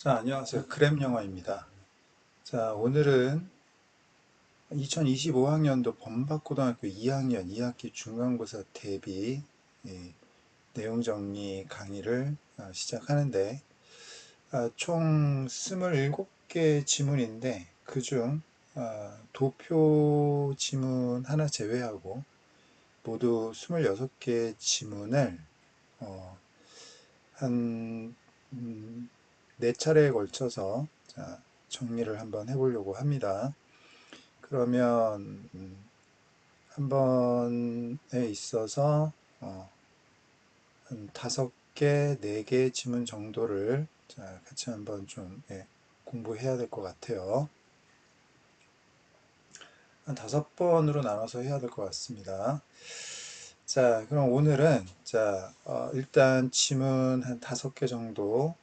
자, 안녕하세요. 그램 영어입니다. 자, 오늘은 2025학년도 범박고등학교 2학년 2학기 중간고사 대비 내용 정리 강의를 시작하는데, 총 27개 지문인데, 그중 도표 지문 하나 제외하고 모두 26개 지문을 어, 한 4차례에 걸쳐서 정리를 한번 해보려고 합니다. 그러면 한 번에 있어서 한 5개, 4개 지문 정도를 같이 한번 좀 공부해야 될 것 같아요. 한 5번으로 나눠서 해야 될 것 같습니다. 자, 그럼 오늘은 일단 지문 한 5개 정도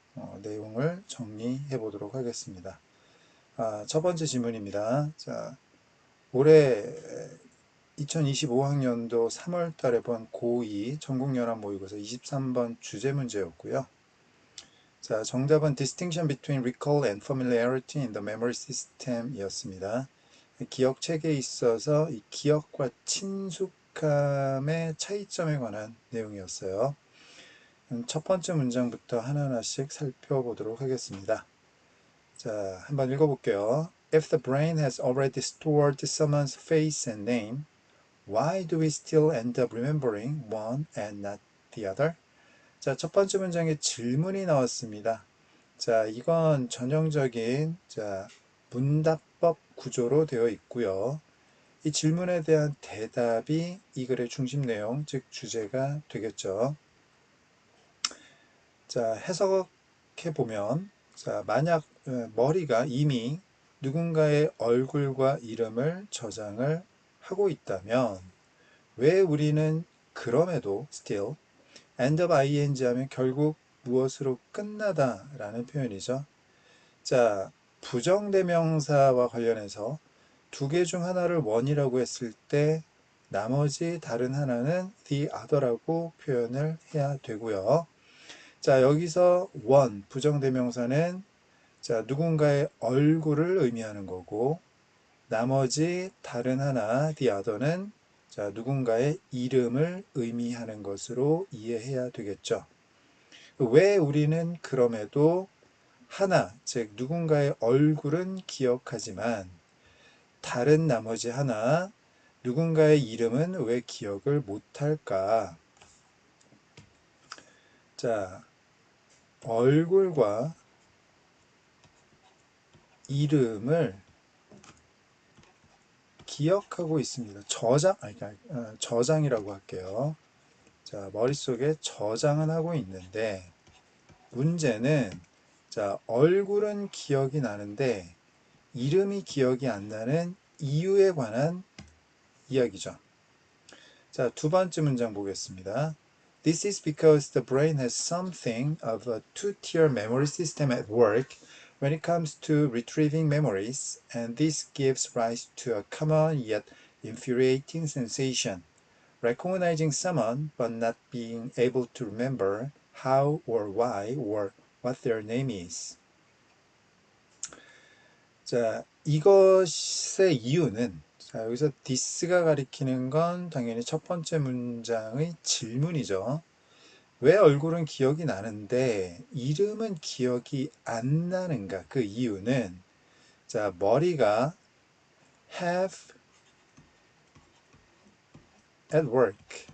내용을 정리해 보도록 하겠습니다. 첫 번째 질문입니다. 자, 올해 2025학년도 3월 달에 본 고2 전국연합 모의고사 23번 주제 문제였고요. 자, 정답은 Distinction between recall and familiarity in the memory system 이었습니다. 기억 체계에 있어서 이 기억과 친숙함의 차이점에 관한 내용이었어요. 첫 번째 문장부터 하나하나씩 살펴보도록 하겠습니다. 자, 한번 읽어볼게요. If the brain has already stored someone's face and name, why do we still end up remembering one and not the other? 자, 첫 번째 문장에 질문이 나왔습니다. 자, 이건 전형적인 문답법 구조로 되어 있고요. 이 질문에 대한 대답이 이 글의 중심 내용, 즉 주제가 되겠죠. 자, 해석해 보면 만약 머리가 이미 누군가의 얼굴과 이름을 저장을 하고 있다면 왜 우리는 그럼에도 still end of ing 하면 결국 무엇으로 끝나다 라는 표현이죠. 자, 부정대명사와 관련해서 두 개 중 하나를 one이라고 했을 때 나머지 다른 하나는 the other라고 표현을 해야 되고요. 자, 여기서 one, 부정대명사는 누군가의 얼굴을 의미하는 거고, 나머지 다른 하나, the other는 누군가의 이름을 의미하는 것으로 이해해야 되겠죠. 왜 우리는 그럼에도 하나, 즉 누군가의 얼굴은 기억하지만 다른 나머지 하나, 누군가의 이름은 왜 기억을 못할까? 자, 얼굴과 이름을 기억하고 있습니다. 저장이라고 할게요. 자, 머릿속에 저장은 하고 있는데, 문제는, 얼굴은 기억이 나는데, 이름이 기억이 안 나는 이유에 관한 이야기죠. 자, 두 번째 문장 보겠습니다. This is because the brain has something of a two-tier memory system at work when it comes to retrieving memories, and this gives rise to a common yet infuriating sensation, recognizing someone but not being able to remember how or why or what their name is. 자, 이것의 이유는 여기서 this가 가리키는 건 당연히 첫 번째 문장의 질문이죠. 왜 얼굴은 기억이 나는데 이름은 기억이 안 나는가? 그 이유는 머리가 have at work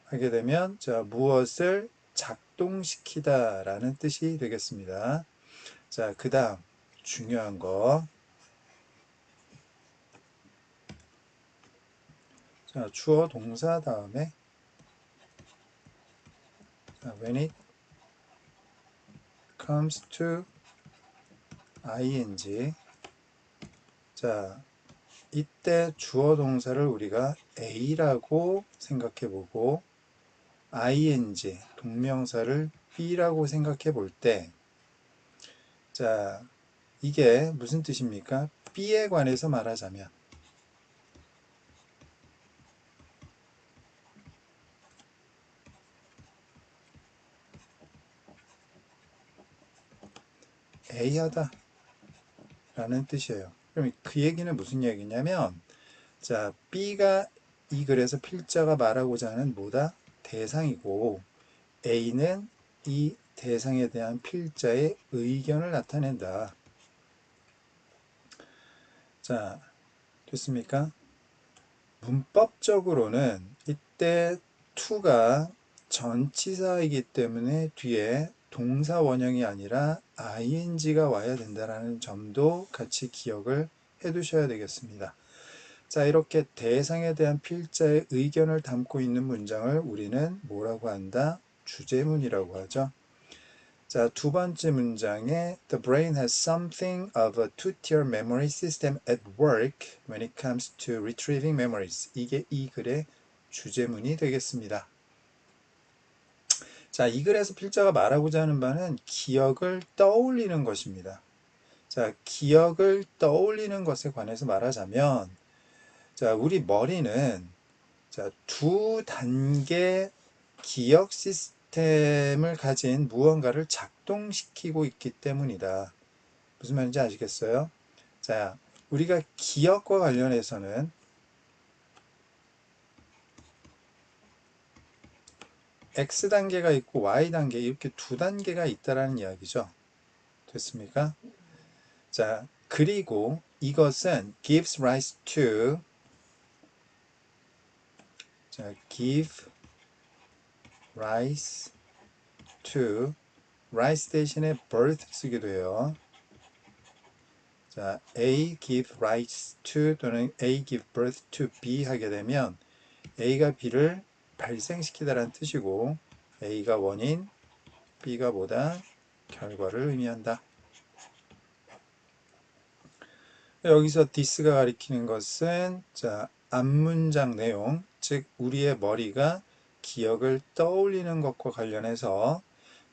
하게 되면 무엇을 작동시키다 라는 뜻이 되겠습니다. 자, 그 다음 중요한 거. 자, 주어 동사 다음에 when it comes to ing. 자, 이때 주어 동사를 우리가 A라고 생각해 보고 ing, 동명사를 B라고 생각해 볼 때, 자, 이게 무슨 뜻입니까? B에 관해서 말하자면, A하다 라는 뜻이에요. 그럼 그 얘기는 무슨 얘기냐면, 자, B가 이 글에서 필자가 말하고자 하는 뭐다? 대상이고, A는 이 대상에 대한 필자의 의견을 나타낸다. 자, 됐습니까? 문법적으로는 이때 to가 전치사이기 때문에 뒤에 동사 원형이 아니라 ing가 와야 된다는 점도 같이 기억을 해 두셔야 되겠습니다. 자, 이렇게 대상에 대한 필자의 의견을 담고 있는 문장을 우리는 뭐라고 한다? 주제문이라고 하죠. 자, 두 번째 문장에 The brain has something of a two-tier memory system at work when it comes to retrieving memories. 이게 이 글의 주제문이 되겠습니다. 자, 이 글에서 필자가 말하고자 하는 바는 기억을 떠올리는 것입니다. 자, 기억을 떠올리는 것에 관해서 말하자면, 자, 우리 머리는 자, 두 단계 기억 시스템을 가진 무언가를 작동시키고 있기 때문이다. 무슨 말인지 아시겠어요? 자, 우리가 기억과 관련해서는 X단계가 있고 Y단계 이렇게 두 단계가 있다라는 이야기죠. 됐습니까? 자, 그리고 이것은 gives rise to 자, give rise to rise 대신에 birth 쓰기도 해요. 자, A give rise to 또는 A give birth to B 하게 되면 A가 B를 발생시키다라는 뜻이고 A가 원인, B가 뭐다? 결과를 의미한다. 여기서 this가 가리키는 것은 자, 앞문장 내용, 즉 우리의 머리가 기억을 떠올리는 것과 관련해서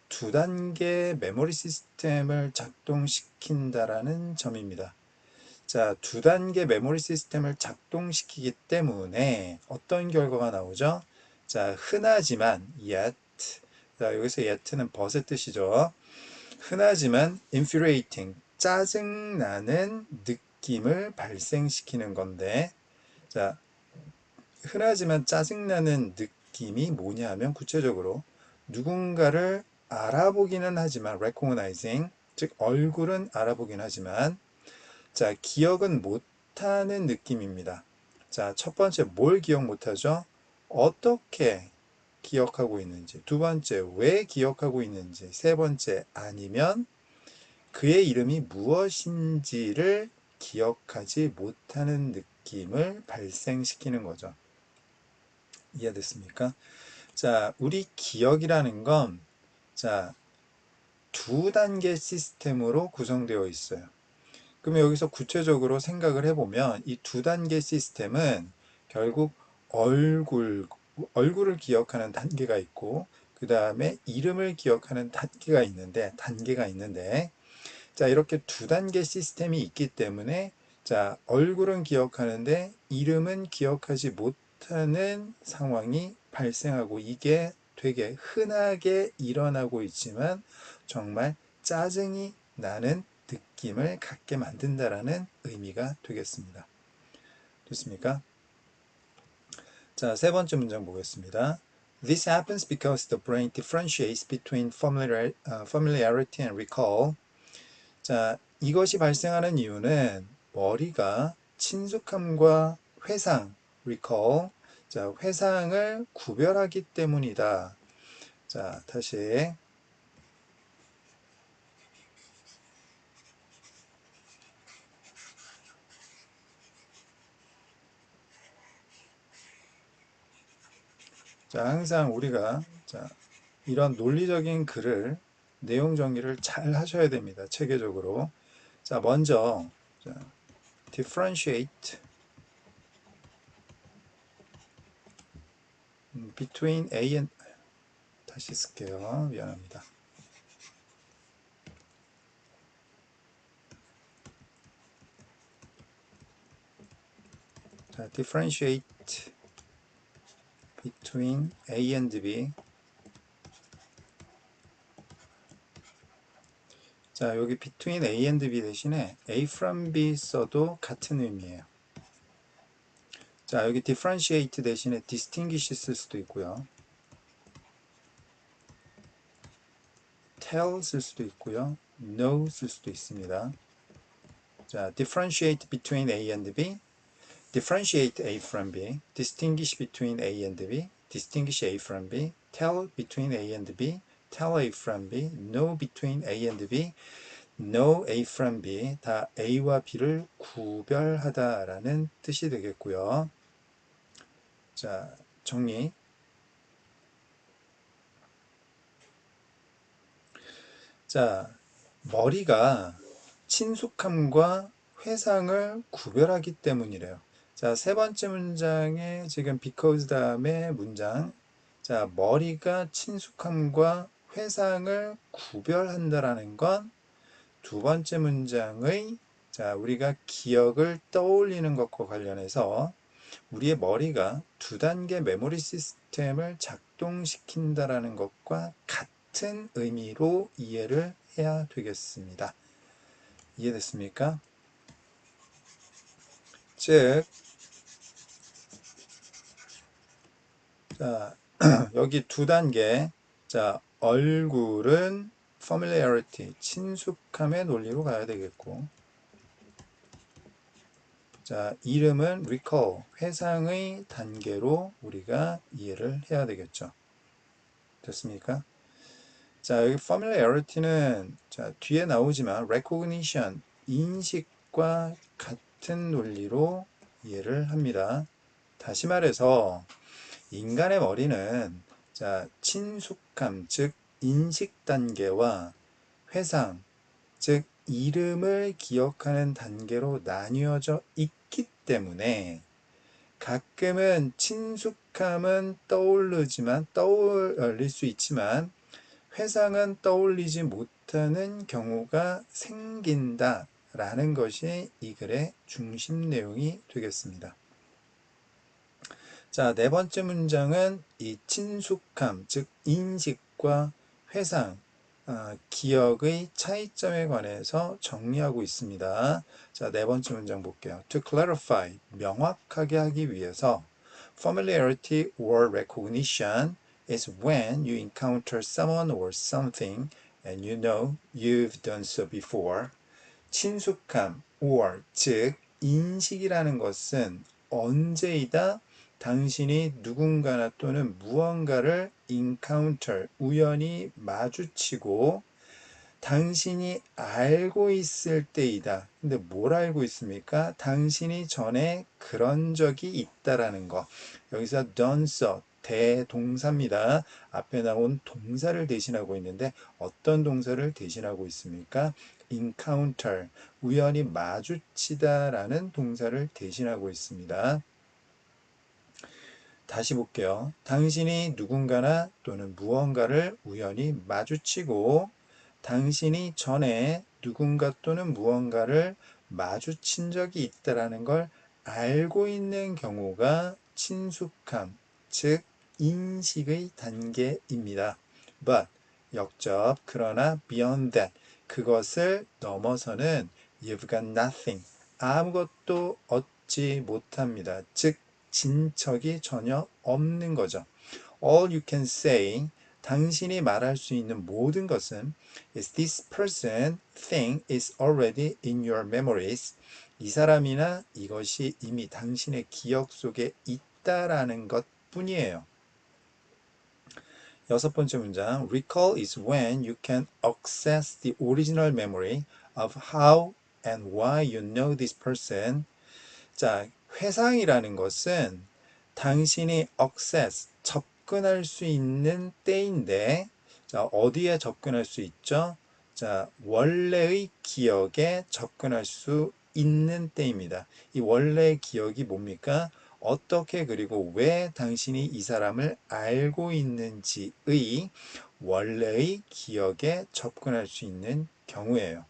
두 단계 메모리 시스템을 작동시킨다라는 점입니다. 자, 두 단계 메모리 시스템을 작동시키기 때문에 어떤 결과가 나오죠? 자, 흔하지만 yet, 자, 여기서 yet는 벗의 뜻이죠. 흔하지만 infuriating, 짜증나는 느낌을 발생시키는 건데, 자, 흔하지만 짜증나는 느낌이 뭐냐 하면 구체적으로 누군가를 알아보기는 하지만 recognizing, 즉 얼굴은 알아보긴 하지만 자, 기억은 못하는 느낌입니다. 자, 첫 번째 뭘 기억 못하죠? 어떻게 기억하고 있는지, 두 번째 왜 기억하고 있는지, 세 번째 아니면 그의 이름이 무엇인지를 기억하지 못하는 느낌을 발생시키는 거죠. 이해됐습니까? 자, 우리 기억이라는 건 자, 두 단계 시스템으로 구성되어 있어요. 그러면 여기서 구체적으로 생각을 해보면 이 두 단계 시스템은 결국 얼굴을 기억하는 단계가 있고 그 다음에 이름을 기억하는 단계가 있는데 자, 이렇게 두 단계 시스템이 있기 때문에 자, 얼굴은 기억하는데 이름은 기억하지 못하는 상황이 발생하고 이게 되게 흔하게 일어나고 있지만 정말 짜증이 나는 느낌을 갖게 만든다라는 의미가 되겠습니다. 됐습니까? 자, 세 번째 문장 보겠습니다. This happens because the brain differentiates between familiarity and recall. 자, 이것이 발생하는 이유는 머리가 친숙함과 회상, recall, 자, 회상을 구별하기 때문이다. 자, 다시. 자, 항상 우리가 자, 이런 논리적인 글을 내용 정리를 잘 하셔야 됩니다. 체계적으로. 자, 먼저 자, differentiate between A and 다시 쓸게요. 미안합니다. 자, differentiate between A and B. 자, 여기 between A and B 대신에 A from B 써도 같은 의미예요. 자, 여기 differentiate 대신에 distinguish 쓸 수도 있고요. tell 쓸 수도 있고요. know 쓸 수도 있습니다. 자, differentiate between A and B, differentiate A from B, distinguish between A and B, distinguish A from B, tell between A and B, tell A from B, know between A and B, know A from B, 다 A와 B를 구별하다라는 뜻이 되겠고요. 자, 정리. 자, 머리가 친숙함과 회상을 구별하기 때문이래요. 자, 세 번째 문장에 지금 because 다음에 문장. 자, 머리가 친숙함과 회상을 구별한다라는 건 두 번째 문장의 자, 우리가 기억을 떠올리는 것과 관련해서 우리의 머리가 두 단계 메모리 시스템을 작동시킨다라는 것과 같은 의미로 이해를 해야 되겠습니다. 이해됐습니까? 즉, 자, 여기 두 단계, 자, 얼굴은 familiarity, 친숙함의 논리로 가야 되겠고, 자, 이름은 recall, 회상의 단계로 우리가 이해를 해야 되겠죠. 됐습니까? 자, 여기 familiarity는 자, 뒤에 나오지만 recognition, 인식과 같은 논리로 이해를 합니다. 다시 말해서 인간의 머리는 자, 친숙함, 즉 인식 단계와 회상, 즉 이름을 기억하는 단계로 나뉘어져 있기 때문에 가끔은 친숙함은 떠올릴 수 있지만 회상은 떠올리지 못하는 경우가 생긴다라는 것이 이 글의 중심 내용이 되겠습니다. 자, 네 번째 문장은 이 친숙함, 즉 인식과 회상, 기억의 차이점에 관해서 정리하고 있습니다. 자, 네 번째 문장 볼게요. To clarify, 명확하게 하기 위해서 familiarity or recognition is when you encounter someone or something and you know you've done so before. 친숙함 or 즉 인식이라는 것은 언제이다 당신이 누군가나 또는 무언가를 encounter 우연히 마주치고 당신이 알고 있을 때이다. 근데 뭘 알고 있습니까? 당신이 전에 그런 적이 있다라는 거. 여기서 done so 대동사입니다. 앞에 나온 동사를 대신하고 있는데 어떤 동사를 대신하고 있습니까? encounter 우연히 마주치다라는 동사를 대신하고 있습니다. 다시 볼게요. 당신이 누군가나 또는 무언가를 우연히 마주치고 당신이 전에 누군가 또는 무언가를 마주친 적이 있다라는 걸 알고 있는 경우가 친숙함, 즉 인식의 단계입니다. But 역접 그러나 beyond that 그것을 넘어서는 you've got nothing 아무것도 얻지 못합니다. 즉 진척이 전혀 없는 거죠. All you can say 당신이 말할 수 있는 모든 것은 is this person, thing is already in your memories. 이 사람이나 이것이 이미 당신의 기억 속에 있다라는 것 뿐이에요. 여섯 번째 문장 Recall is when you can access the original memory of how and why you know this person. 자, 회상이라는 것은 당신이 access, 접근할 수 있는 때인데, 자, 어디에 접근할 수 있죠? 자, 원래의 기억에 접근할 수 있는 때입니다. 이 원래의 기억이 뭡니까? 어떻게 그리고 왜 당신이 이 사람을 알고 있는지의 원래의 기억에 접근할 수 있는 경우예요.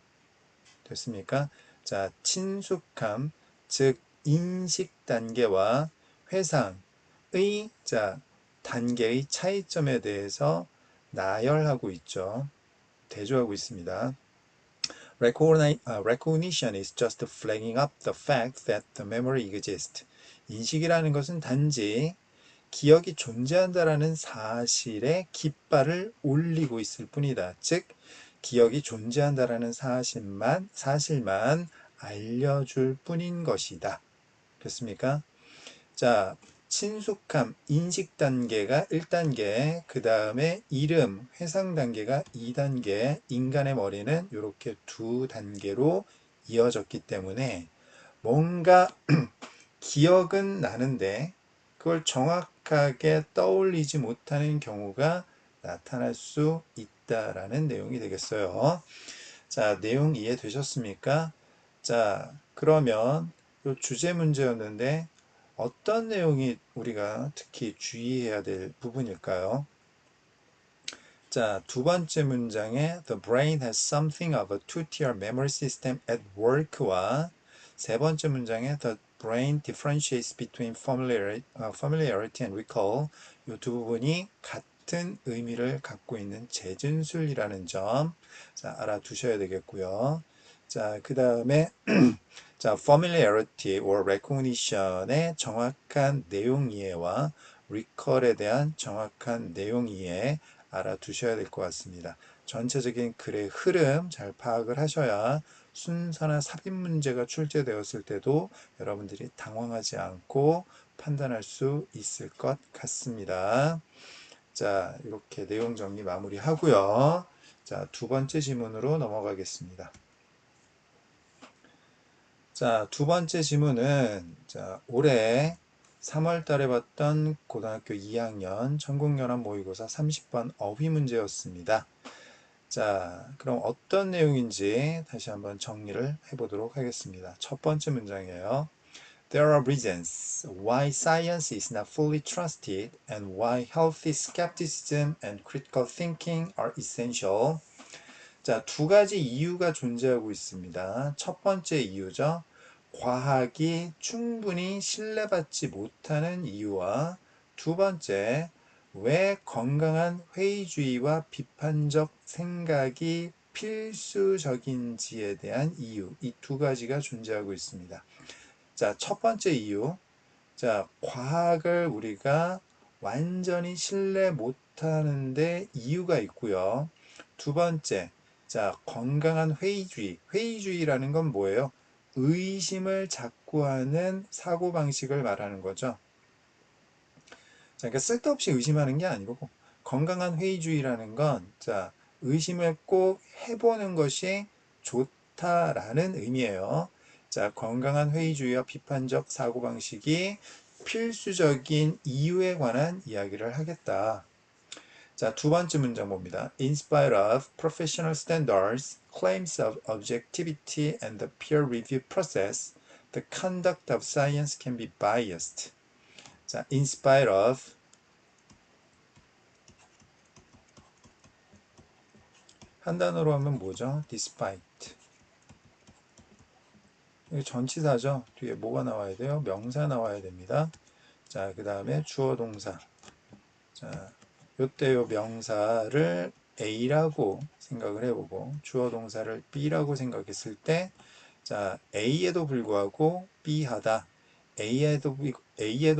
됐습니까? 자, 친숙함, 즉 인식 단계와 회상의 자 단계의 차이점에 대해서 나열하고 있죠. 대조하고 있습니다. Recognition is just flagging up the fact that the memory exists. 인식이라는 것은 단지 기억이 존재한다라는 사실에 깃발을 올리고 있을 뿐이다. 즉, 기억이 존재한다라는 사실만 알려줄 뿐인 것이다. 됐습니까? 자, 친숙함, 인식 단계가 1단계, 그 다음에 이름, 회상 단계가 2단계, 인간의 머리는 이렇게 2단계로 이어졌기 때문에 뭔가 기억은 나는데 그걸 정확하게 떠올리지 못하는 경우가 나타날 수 있다라는 내용이 되겠어요. 자, 내용 이해되셨습니까? 자, 그러면 이 주제 문제였는데 어떤 내용이 우리가 특히 주의해야 될 부분일까요? 자, 두 번째 문장에 The brain has something of a two-tier memory system at work와 세 번째 문장에 The brain differentiates between familiarity and recall 이 두 부분이 같은 의미를 갖고 있는 재진술이라는 점 자, 알아두셔야 되겠고요. 자, 그 다음에 자, familiarity or recognition의 정확한 내용 이해와 recall에 대한 정확한 내용 이해 알아두셔야 될 것 같습니다. 전체적인 글의 흐름 잘 파악을 하셔야 순서나 삽입 문제가 출제되었을 때도 여러분들이 당황하지 않고 판단할 수 있을 것 같습니다. 자, 이렇게 내용 정리 마무리하고요. 자, 두 번째 지문으로 넘어가겠습니다. 자, 두 번째 지문은 자, 올해 3월 달에 봤던 고등학교 2학년 전국연합 모의고사 30번 어휘 문제였습니다. 자, 그럼 어떤 내용인지 다시 한번 정리를 해보도록 하겠습니다. 첫 번째 문장이에요. There are reasons why science is not fully trusted and why healthy skepticism and critical thinking are essential. 자, 두 가지 이유가 존재하고 있습니다. 첫 번째 이유죠. 과학이 충분히 신뢰받지 못하는 이유와 두 번째, 왜 건강한 회의주의와 비판적 생각이 필수적인지에 대한 이유, 이 두 가지가 존재하고 있습니다. 자, 첫 번째 이유, 자, 과학을 우리가 완전히 신뢰 못하는데 이유가 있고요. 두 번째, 자, 건강한 회의주의. 회의주의라는 건 뭐예요? 의심을 자꾸 하는 사고방식을 말하는 거죠. 자, 그러니까 쓸데없이 의심하는 게 아니고, 건강한 회의주의라는 건, 자, 의심을 꼭 해보는 것이 좋다라는 의미예요. 자, 건강한 회의주의와 비판적 사고방식이 필수적인 이유에 관한 이야기를 하겠다. 자, 두 번째 문장 봅니다. In spite of professional standards, claims of objectivity and the peer review process, the conduct of science can be biased. 자, in spite of 한 단어로 하면 뭐죠? despite. 이게 전치사죠. 뒤에 뭐가 나와야 돼요? 명사 나와야 됩니다. 자, 그 다음에 주어 동사. 자, 요때 요 명사를 A라고 생각을 해보고 주어 동사를 B라고 생각했을 때 자, A에도 불구하고 B하다. A에도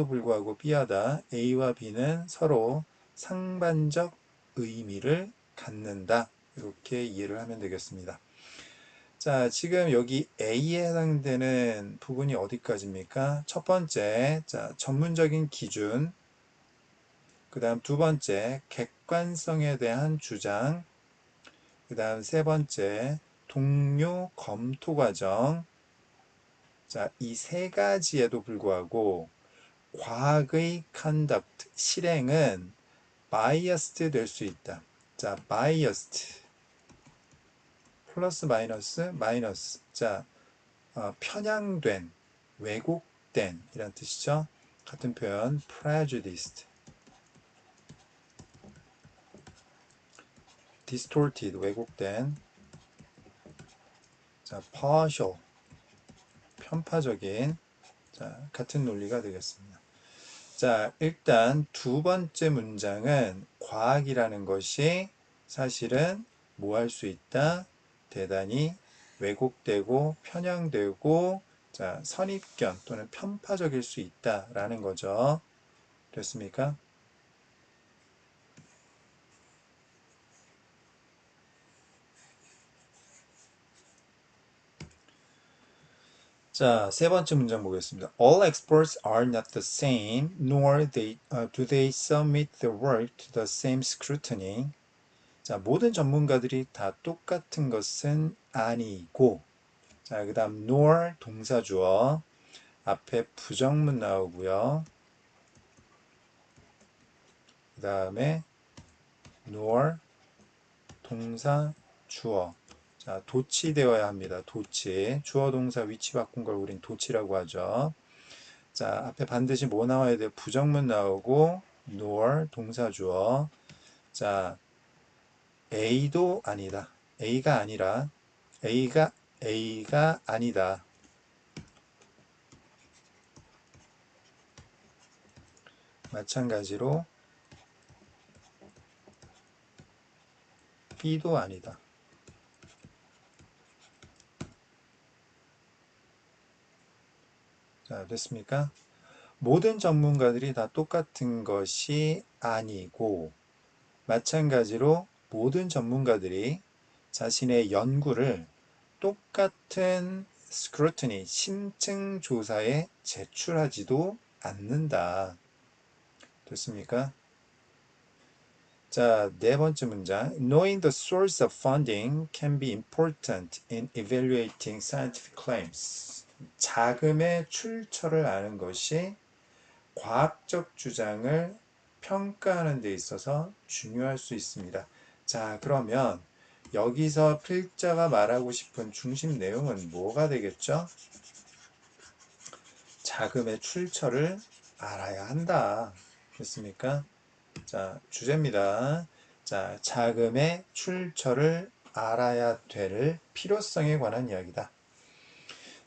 불구하고 B하다. A와 B는 서로 상반적 의미를 갖는다. 이렇게 이해를 하면 되겠습니다. 자, 지금 여기 A에 해당되는 부분이 어디까지입니까? 첫 번째, 자, 전문적인 기준. 그 다음 두 번째, 객관성에 대한 주장. 그 다음 세 번째, 동료 검토 과정. 자, 이 세 가지에도 불구하고 과학의 conduct, 실행은 biased 될 수 있다. 자, biased. 플러스 마이너스 마이너스. 자, 편향된, 왜곡된 이란 뜻이죠. 같은 표현 prejudiced, distorted, 왜곡된. 자, partial, 편파적인. 자, 같은 논리가 되겠습니다. 자, 일단 두 번째 문장은 과학이라는 것이 사실은 뭐 할 수 있다? 대단히 왜곡되고 편향되고 자, 선입견 또는 편파적일 수 있다라는 거죠. 됐습니까? 자, 세 번째 문장 보겠습니다. All experts are not the same, nor do they submit their work to the same scrutiny. 자, 모든 전문가들이 다 똑같은 것은 아니고, 자, 그 다음 nor 동사주어, 앞에 부정문 나오고요. 그 다음에 nor 동사 주어. 자, 도치되어야 합니다. 도치. 주어 동사 위치 바꾼 걸 우린 도치라고 하죠. 자, 앞에 반드시 뭐 나와야 돼요? 부정문 나오고 nor 동사 주어. 자, A도 아니다. A가 아니라 A가 아니다. 마찬가지로 B도 아니다. 자, 됐습니까? 모든 전문가들이 다 똑같은 것이 아니고, 마찬가지로 모든 전문가들이 자신의 연구를 똑같은 스크루트니, 심층 조사에 제출하지도 않는다. 됐습니까? 자, 네 번째 문장. Knowing the source of funding can be important in evaluating scientific claims. 자금의 출처를 아는 것이 과학적 주장을 평가하는 데 있어서 중요할 수 있습니다. 자, 그러면 여기서 필자가 말하고 싶은 중심 내용은 뭐가 되겠죠? 자금의 출처를 알아야 한다. 됐습니까? 자, 주제입니다. 자, 자금의 출처를 알아야 될 필요성에 관한 이야기다.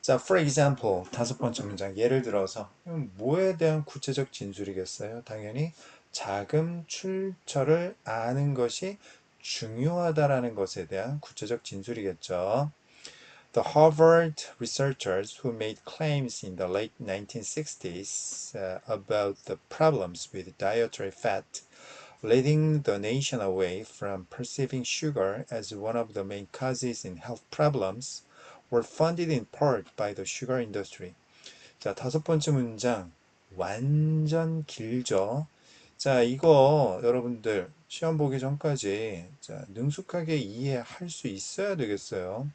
자, for example, 다섯 번째 문장. 예를 들어서, 뭐에 대한 구체적 진술이겠어요? 당연히 자금 출처를 아는 것이 중요하다라는 것에 대한 구체적 진술이겠죠. The Harvard researchers who made claims in the late 1960s about the problems with dietary fat, leading the nation away from perceiving sugar as one of the main causes in health problems, were funded in part by the sugar industry. 자, 다섯 번째 문장. 완전 길죠? 자, 이거 여러분들 시험 보기 전까지 자, 능숙하게 이해할 수 있어야 되겠어요.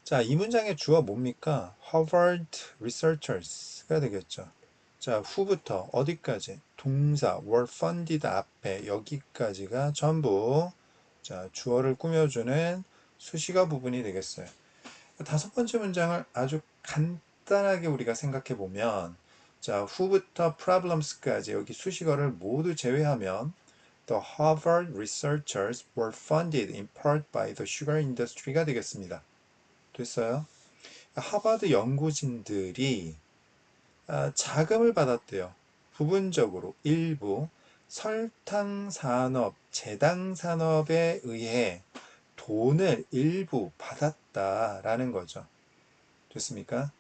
자, 이 문장의 주어 뭡니까? Harvard researchers가 되겠죠. 자, 후부터 어디까지? 동사 were funded 앞에 여기까지가 전부 자, 주어를 꾸며주는 수식어 부분이 되겠어요. 다섯 번째 문장을 아주 간단하게 우리가 생각해 보면 자, 후부터 problems까지 여기 수식어를 모두 제외하면 The Harvard researchers were funded in part by the sugar industry가 되겠습니다. 됐어요? 하버드 연구진들이 자금을 받았대요. 부분적으로 일부 설탕 산업, 제당 산업에 의해 돈을 일부 받았다라는 거죠. 됐습니까?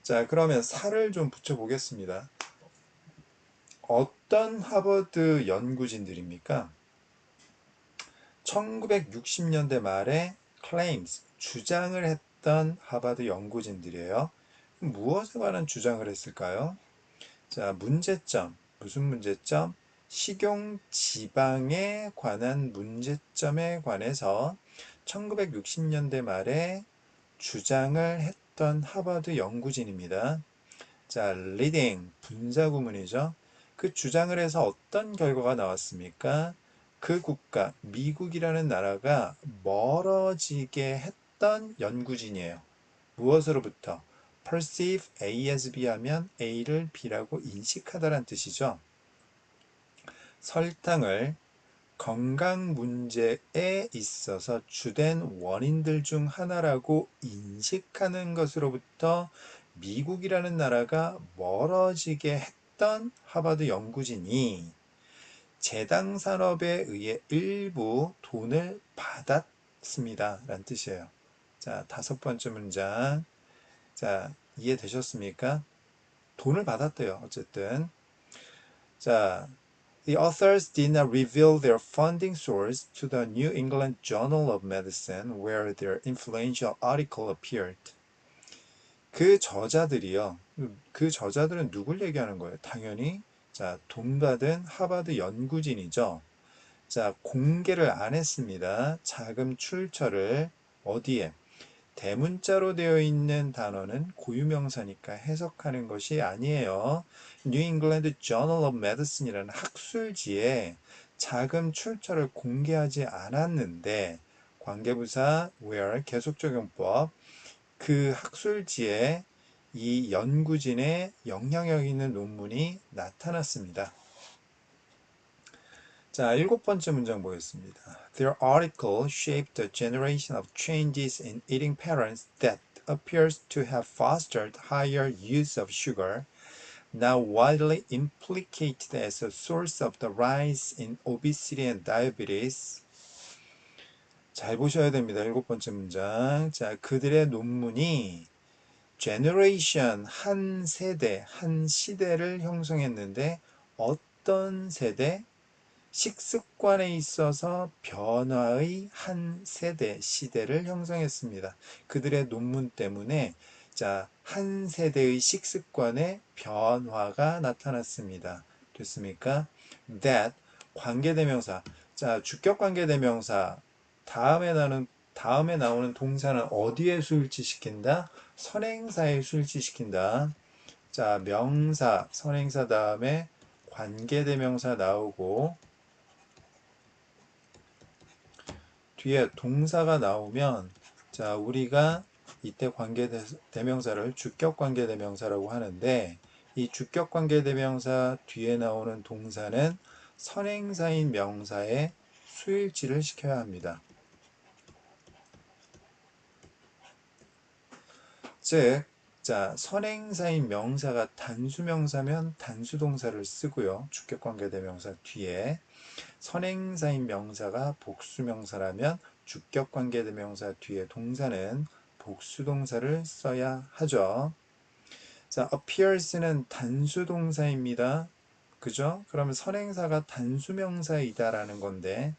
자, 그러면 살을 좀 붙여보겠습니다. 어떤 하버드 연구진들입니까? 1960년대 말에 claims, 주장을 했던 하버드 연구진들이에요. 무엇에 관한 주장을 했을까요? 자, 문제점. 무슨 문제점? 식용 지방에 관한 문제점에 관해서 1960년대 말에 주장을 했던 하버드 연구진입니다. 자, leading, 분사구문이죠. 그 주장을 해서 어떤 결과가 나왔습니까? 그 국가, 미국이라는 나라가 멀어지게 했던 연구진이에요. 무엇으로부터? perceive A as B 하면 A를 B라고 인식하다란 뜻이죠. 설탕을 건강 문제에 있어서 주된 원인들 중 하나라고 인식하는 것으로부터 미국이라는 나라가 멀어지게 했던 하버드 연구진이 제당 산업에 의해 일부 돈을 받았습니다. 라는 뜻이에요. 자, 다섯 번째 문장. 자, 이해되셨습니까? 돈을 받았대요. 어쨌든. 자, the authors did not reveal their funding source to the New England Journal of Medicine, where their influential article appeared. 그 저자들이요. 그 저자들은 누굴 얘기하는 거예요? 당연히 자, 돈 받은 하버드 연구진이죠. 자, 공개를 안 했습니다. 자금 출처를 어디에? 대문자로 되어 있는 단어는 고유명사니까 해석하는 것이 아니에요. New England Journal of Medicine이라는 학술지에 자금 출처를 공개하지 않았는데 관계부사 where 계속적용법 그 학술지에 이 연구진의 영향력 있는 논문이 나타났습니다. 자, 일곱 번째 문장 보겠습니다. Their article shaped a generation of changes in eating patterns that appears to have fostered higher use of sugar, now widely implicated as a source of the rise in obesity and diabetes. 잘 보셔야 됩니다. 일곱 번째 문장. 자, 그들의 논문이 generation, 한 세대, 한 시대를 형성했는데 어떤 세대? 식습관에 있어서 변화의 한 세대, 시대를 형성했습니다. 그들의 논문 때문에 자, 한 세대의 식습관의 변화가 나타났습니다. 됐습니까? That 관계대명사. 자, 주격 관계대명사 다음에 나오는 동사는 어디에 수일치시킨다? 선행사에 수일치시킨다. 자, 명사, 선행사 다음에 관계대명사 나오고 뒤에 동사가 나오면 자, 우리가 이때 관계대명사를 주격관계대명사라고 하는데 이 주격관계대명사 뒤에 나오는 동사는 선행사인 명사에 수일치를 시켜야 합니다. 즉, 자, 선행사인 명사가 단수명사면 단수동사를 쓰고요. 주격관계대명사 뒤에 선행사인 명사가 복수명사라면 주격관계대명사 뒤에 동사는 복수동사를 써야 하죠. 자, appears는 단수동사입니다. 그죠? 그러면 선행사가 단수명사이다라는 건데,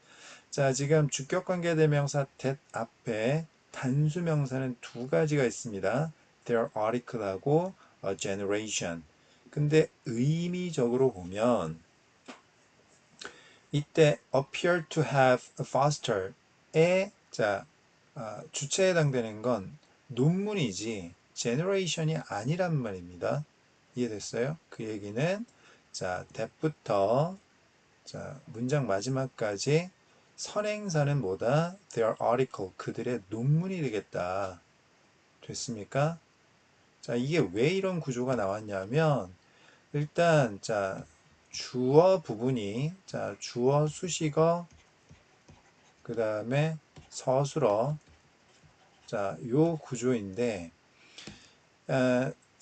자, 지금 주격관계대명사 that 앞에 단수명사는 두 가지가 있습니다. their article하고 a generation. 근데 의미적으로 보면 이때 appear to have foster에 자, 주체에 해당되는 건 논문이지 generation이 아니란 말입니다. 이해됐어요? 그 얘기는 자, that부터 자, 문장 마지막까지 선행사는 뭐다? their article, 그들의 논문이 되겠다. 됐습니까? 자, 이게 왜 이런 구조가 나왔냐면 일단 자, 주어 부분이 자, 주어 수식어 그 다음에 서술어 자, 요 구조인데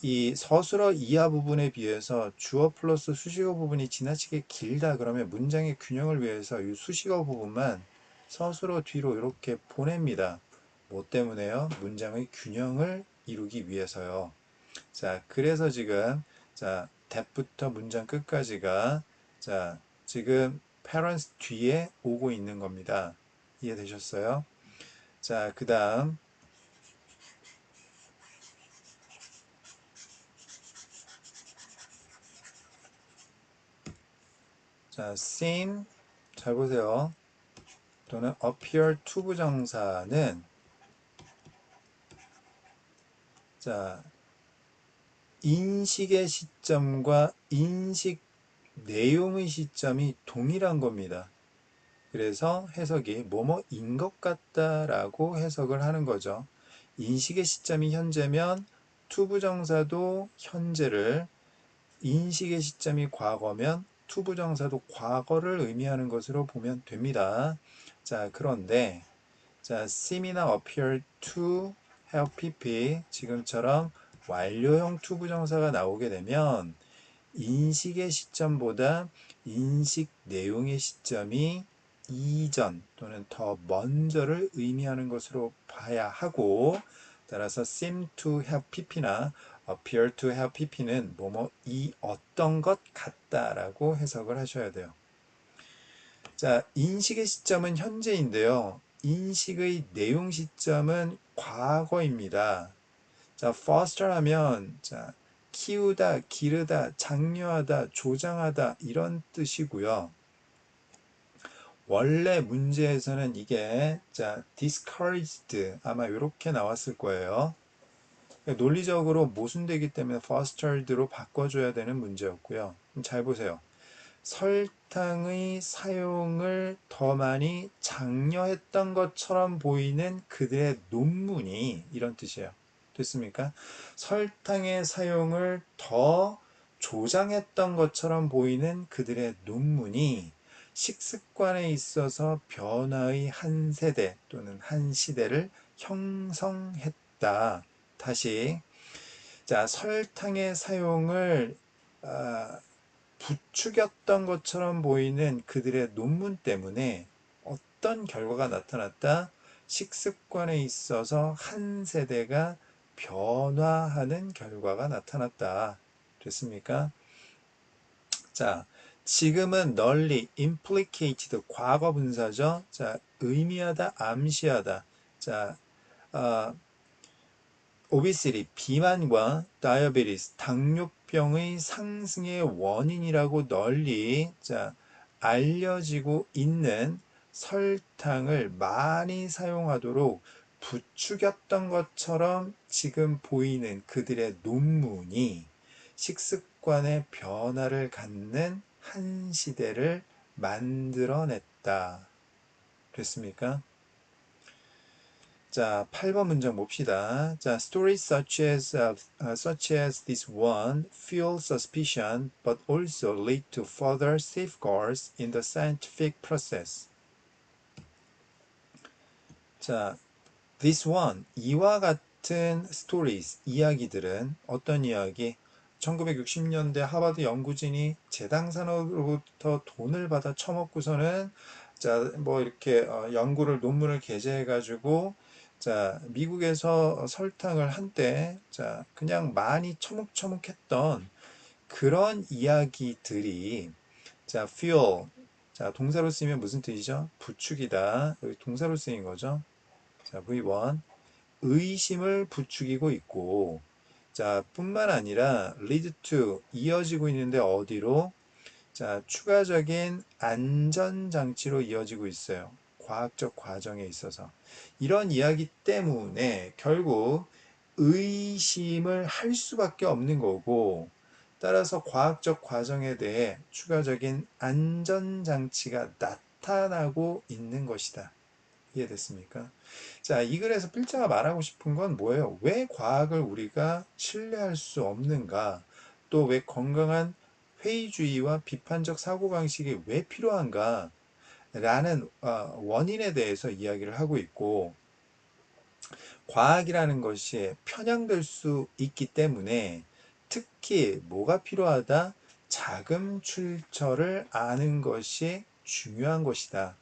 이 서술어 이하 부분에 비해서 주어 플러스 수식어 부분이 지나치게 길다 그러면 문장의 균형을 위해서 이 수식어 부분만 서술어 뒤로 이렇게 보냅니다. 뭐 때문에요? 문장의 균형을 이루기 위해서요. 자, 그래서 지금 자, that부터 문장 끝까지가 자, 지금 parents 뒤에 오고 있는 겁니다. 이해되셨어요? 자, 그 다음 자, seem 잘 보세요. 또는 appear to 부정사는 자, 인식의 시점과 인식 내용의 시점이 동일한 겁니다. 그래서 해석이 뭐뭐인 것 같다라고 해석을 하는 거죠. 인식의 시점이 현재면 to 부정사도 현재를, 인식의 시점이 과거면 to 부정사도 과거를 의미하는 것으로 보면 됩니다. 자, 그런데 자, seem이나 appear to have pp 지금처럼 완료형 to 부정사가 나오게 되면 인식의 시점보다 인식 내용의 시점이 이전 또는 더 먼저를 의미하는 것으로 봐야 하고, 따라서 seem to have pp나 appear to have pp는 뭐뭐 이 어떤 것 같다라고 해석을 하셔야 돼요. 자, 인식의 시점은 현재인데요. 인식의 내용 시점은 과거입니다. 자, foster 하면 자, 키우다, 기르다, 장려하다, 조장하다 이런 뜻이고요. 원래 문제에서는 이게 자, discouraged 아마 이렇게 나왔을 거예요. 논리적으로 모순되기 때문에 fostered로 바꿔줘야 되는 문제였고요. 잘 보세요. 설탕의 사용을 더 많이 장려했던 것처럼 보이는 그들의 논문이 이런 뜻이에요. 됐습니까? 설탕의 사용을 더 조장했던 것처럼 보이는 그들의 논문이 식습관에 있어서 변화의 한 세대 또는 한 시대를 형성했다. 다시, 자, 설탕의 사용을 부추겼던 것처럼 보이는 그들의 논문 때문에 어떤 결과가 나타났다? 식습관에 있어서 한 세대가 변화하는 결과가 나타났다. 됐습니까? 자, 지금은 널리 implicated 과거 분사죠. 자, 의미하다, 암시하다. 자, 어, obesity, 비만과 diabetes, 당뇨병의 상승의 원인이라고 널리 자, 알려지고 있는 설탕을 많이 사용하도록 부추겼던 것처럼 지금 보이는 그들의 논문이 식습관의 변화를 갖는 한 시대를 만들어냈다. 됐습니까? 자, 8번 문장 봅시다. 자, stories such as this one fuel suspicion but also lead to further safeguards in the scientific process. 자, this one, 이와 같은 stories, 이야기들은 어떤 이야기? 1960년대 하버드 연구진이 재당산으로부터 돈을 받아 처먹고서는 자, 뭐 이렇게 연구를 논문을 게재해 가지고 자, 미국에서 설탕을 한때 자, 그냥 많이 처묵처묵했던 그런 이야기들이 자, fuel. 자, 동사로 쓰이면 무슨 뜻이죠? 부추기다. 여기 동사로 쓰인 거죠. 자, V1. 의심을 부추기고 있고, 자, 뿐만 아니라 lead to 이어지고 있는데 어디로? 자, 추가적인 안전장치로 이어지고 있어요. 과학적 과정에 있어서. 이런 이야기 때문에 결국 의심을 할 수밖에 없는 거고, 따라서 과학적 과정에 대해 추가적인 안전장치가 나타나고 있는 것이다. 이해됐습니까? 자, 이 글에서 필자가 말하고 싶은 건 뭐예요? 왜 과학을 우리가 신뢰할 수 없는가? 또 왜 건강한 회의주의와 비판적 사고방식이 왜 필요한가? 라는 원인에 대해서 이야기를 하고 있고, 과학이라는 것이 편향될 수 있기 때문에 특히 뭐가 필요하다? 자금 출처를 아는 것이 중요한 것이다.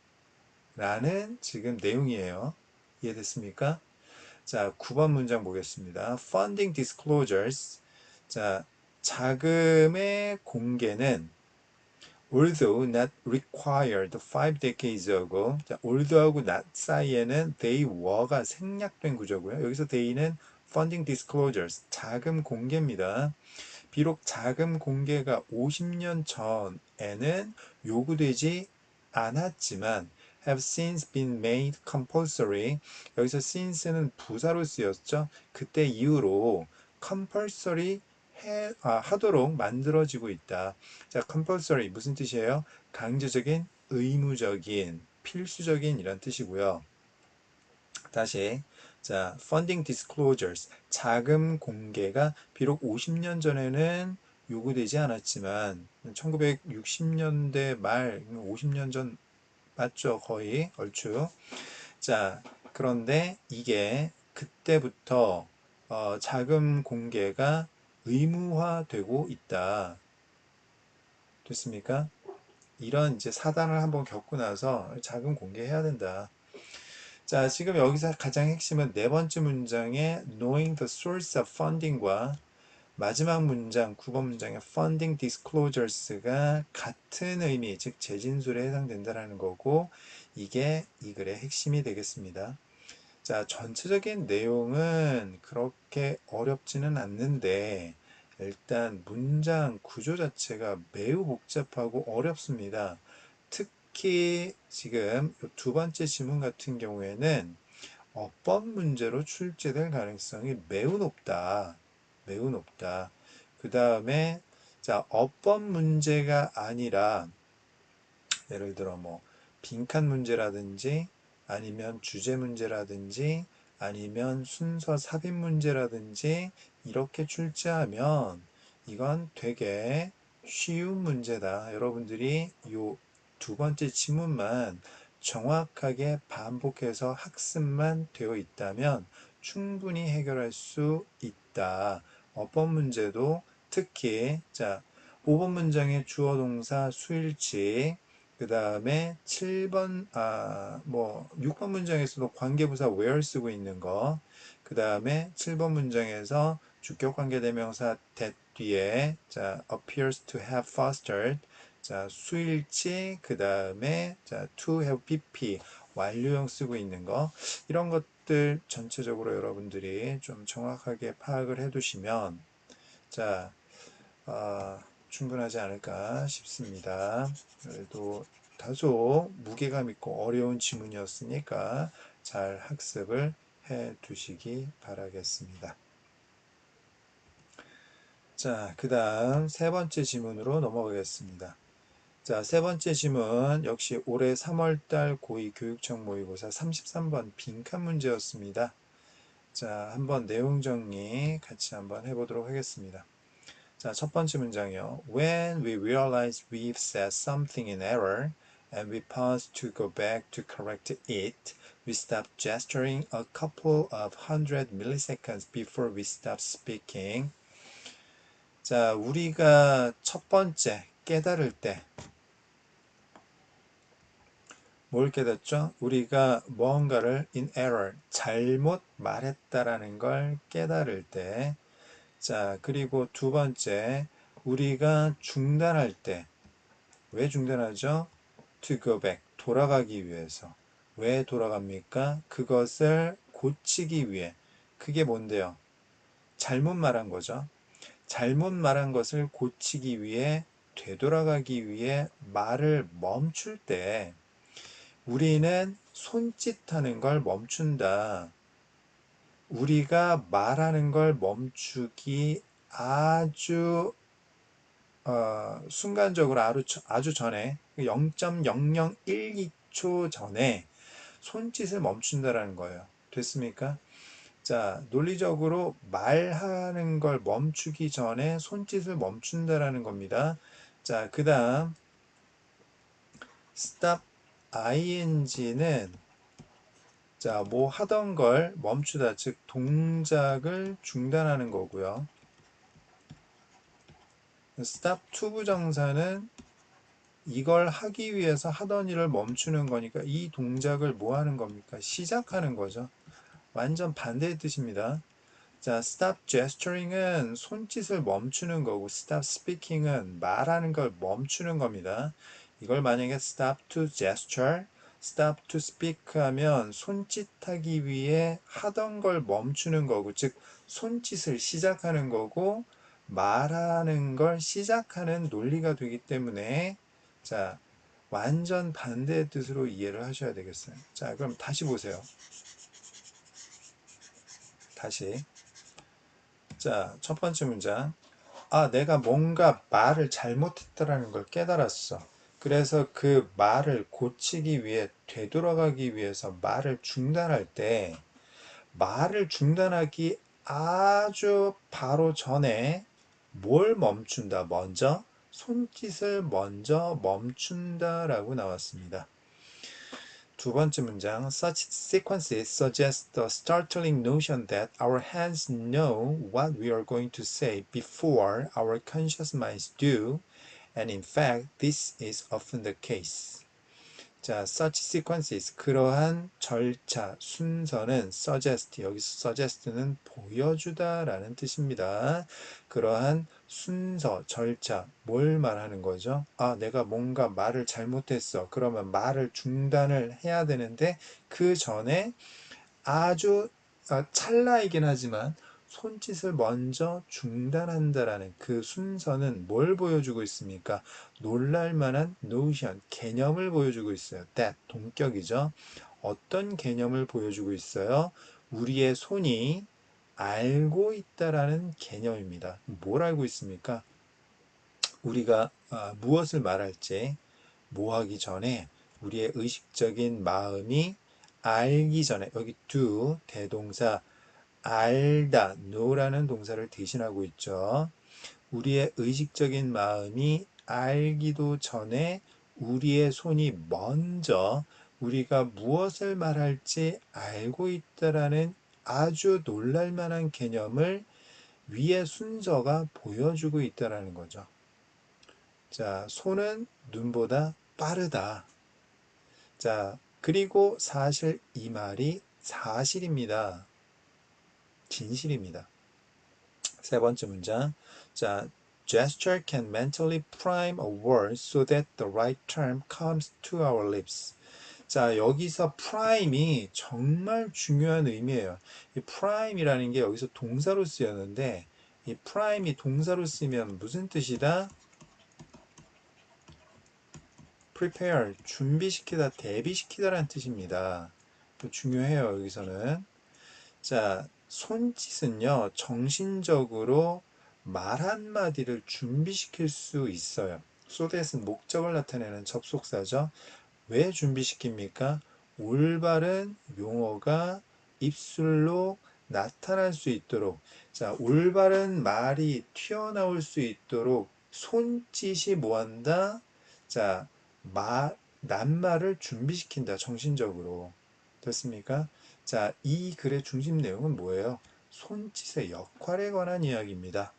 라는 지금 내용이에요. 이해됐습니까? 자, 9번 문장 보겠습니다. Funding disclosures. 자, 자금의 공개는 although not required 5 decades ago. 자, although하고 not 사이에는 they were가 생략된 구조고요. 여기서 they는 funding disclosures, 자금 공개입니다. 비록 자금 공개가 50년 전에는 요구되지 않았지만 have since been made compulsory. 여기서 since는 부사로 쓰였죠. 그때 이후로 compulsory 하도록 만들어지고 있다. 자, compulsory 무슨 뜻이에요? 강제적인, 의무적인, 필수적인 이란 뜻이고요. 다시 자, funding disclosures 자금 공개가 비록 50년 전에는 요구되지 않았지만 1960년대 말 50년 전 맞죠? 거의 얼추. 자, 그런데 이게 그때부터 자금 공개가 의무화되고 있다. 됐습니까? 이런 이제 사단을 한번 겪고 나서 자금 공개해야 된다. 자, 지금 여기서 가장 핵심은 네 번째 문장의 knowing the source of funding과 마지막 문장, 9번 문장의 funding disclosures가 같은 의미, 즉 재진술에 해당된다라는 거고, 이게 이 글의 핵심이 되겠습니다. 자, 전체적인 내용은 그렇게 어렵지는 않는데, 일단 문장 구조 자체가 매우 복잡하고 어렵습니다. 특히 지금 두 번째 지문 같은 경우에는 어법 문제로 출제될 가능성이 매우 높다. 매우 높다. 그 다음에 자, 어법 문제가 아니라 예를 들어 뭐 빈칸 문제라든지 아니면 주제 문제라든지 아니면 순서 삽입 문제라든지 이렇게 출제하면 이건 되게 쉬운 문제다. 여러분들이 요 두 번째 지문만 정확하게 반복해서 학습만 되어 있다면 충분히 해결할 수 있다. 어법 문제도 특히 자 5번 문장의 주어 동사 수일치 그 다음에 7번, 6번 문장에서도 관계부사 where 쓰고 있는 거. 그 다음에 7번 문장에서 주격 관계대명사 that 뒤에, 자, appears to have fostered. 자, 수일치, 그 다음에, 자, to have pp. 완료형 쓰고 있는 거. 이런 것들 전체적으로 여러분들이 좀 정확하게 파악을 해 두시면, 자, 충분하지 않을까 싶습니다. 그래도 다소 무게감 있고 어려운 지문이었으니까 잘 학습을 해 두시기 바라겠습니다. 자, 그 다음 세 번째 지문으로 넘어가겠습니다. 자, 세 번째 지문 역시 올해 3월달 고2 교육청 모의고사 33번 빈칸 문제였습니다. 자, 한번 내용 정리 같이 한번 해보도록 하겠습니다. 자, 첫 번째 문장이요. When we realize we've said something in error and we pause to go back to correct it, we stop gesturing a couple of hundred milliseconds before we stop speaking. 자, 우리가 첫 번째 깨달을 때 뭘 깨닫죠? 우리가 뭔가를 in error, 잘못 말했다라는 걸 깨달을 때 자, 그리고 두 번째, 우리가 중단할 때, 왜 중단하죠? To go back, 돌아가기 위해서. 왜 돌아갑니까? 그것을 고치기 위해. 그게 뭔데요? 잘못 말한 거죠. 잘못 말한 것을 고치기 위해, 되돌아가기 위해 말을 멈출 때, 우리는 손짓하는 걸 멈춘다. 우리가 말하는 걸 멈추기 아주 순간적으로 아주 전에 0.0012초 전에 손짓을 멈춘다라는 거예요. 됐습니까? 자, 논리적으로 말하는 걸 멈추기 전에 손짓을 멈춘다라는 겁니다. 자, 그 다음 stop ing는 자, 뭐 하던 걸 멈추다, 즉 동작을 중단하는 거고요. stop to 부정사는 이걸 하기 위해서 하던 일을 멈추는 거니까 이 동작을 뭐 하는 겁니까? 시작하는 거죠. 완전 반대의 뜻입니다. 자, stop gesturing은 손짓을 멈추는 거고 stop speaking은 말하는 걸 멈추는 겁니다. 이걸 만약에 stop to gesture, stop to speak 하면 손짓하기 위해 하던 걸 멈추는 거고 즉 손짓을 시작하는 거고 말하는 걸 시작하는 논리가 되기 때문에 자, 완전 반대의 뜻으로 이해를 하셔야 되겠어요. 자, 그럼 다시 보세요. 다시. 자, 첫 번째 문장. 아, 내가 뭔가 말을 잘못했다라는 걸 깨달았어. 그래서 그 말을 고치기 위해, 되돌아가기 위해서 말을 중단할 때, 말을 중단하기 아주 바로 전에 뭘 멈춘다? 먼저 손짓을 먼저 멈춘다라고 나왔습니다. 두 번째 문장. Such sequences suggest the startling notion that our hands know what we are going to say before our conscious minds do, and in fact, this is often the case. 자, such sequences, 그러한 절차, 순서는 suggest, 여기서 suggest는 보여주다 라는 뜻입니다. 그러한 순서, 절차, 뭘 말하는 거죠? 아, 내가 뭔가 말을 잘못했어. 그러면 말을 중단을 해야 되는데 그 전에 아주 찰나이긴 하지만 손짓을 먼저 중단한다라는 그 순서는 뭘 보여주고 있습니까? 놀랄만한 notion, 개념을 보여주고 있어요. that, 동격이죠. 어떤 개념을 보여주고 있어요? 우리의 손이 알고 있다라는 개념입니다. 뭘 알고 있습니까? 우리가 무엇을 말할지 뭐 하기 전에 우리의 의식적인 마음이 알기 전에 여기 do 대동사 알다 know라는 동사를 대신하고 있죠. 우리의 의식적인 마음이 알기도 전에 우리의 손이 먼저 우리가 무엇을 말할지 알고 있다라는 아주 놀랄만한 개념을 위의 순서가 보여주고 있다라는 거죠. 자, 손은 눈보다 빠르다. 자, 그리고 사실 이 말이 사실입니다. 진실입니다. 세 번째 문장. 자, gesture can mentally prime a word so that the right term comes to our lips. 자, 여기서 prime이 정말 중요한 의미예요. 이 prime이라는 게 여기서 동사로 쓰였는데 이 prime이 동사로 쓰면 무슨 뜻이다? prepare, 준비시키다, 대비시키다라는 뜻입니다. 중요해요, 여기서는. 자, 손짓은요, 정신적으로 말 한마디를 준비시킬 수 있어요. so that은 목적을 나타내는 접속사죠. 왜 준비시킵니까? 올바른 용어가 입술로 나타날 수 있도록, 자, 올바른 말이 튀어나올 수 있도록 손짓이 뭐한다? 자, 낱말을 준비시킨다, 정신적으로. 됐습니까? 자, 이 글의 중심 내용은 뭐예요? 손짓의 역할에 관한 이야기입니다.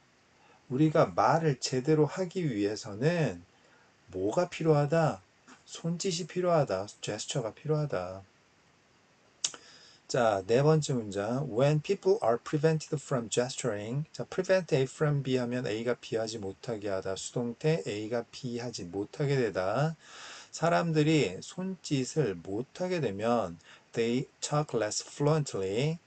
우리가 말을 제대로 하기 위해서는 뭐가 필요하다? 손짓이 필요하다. 제스처가 필요하다. 자, 네 번째 문장. When people are prevented from gesturing. 자, prevent A from B 하면 A가 B 하지 못하게 하다. 수동태 A가 B 하지 못하게 되다. 사람들이 손짓을 못하게 되면 they talk less fluently.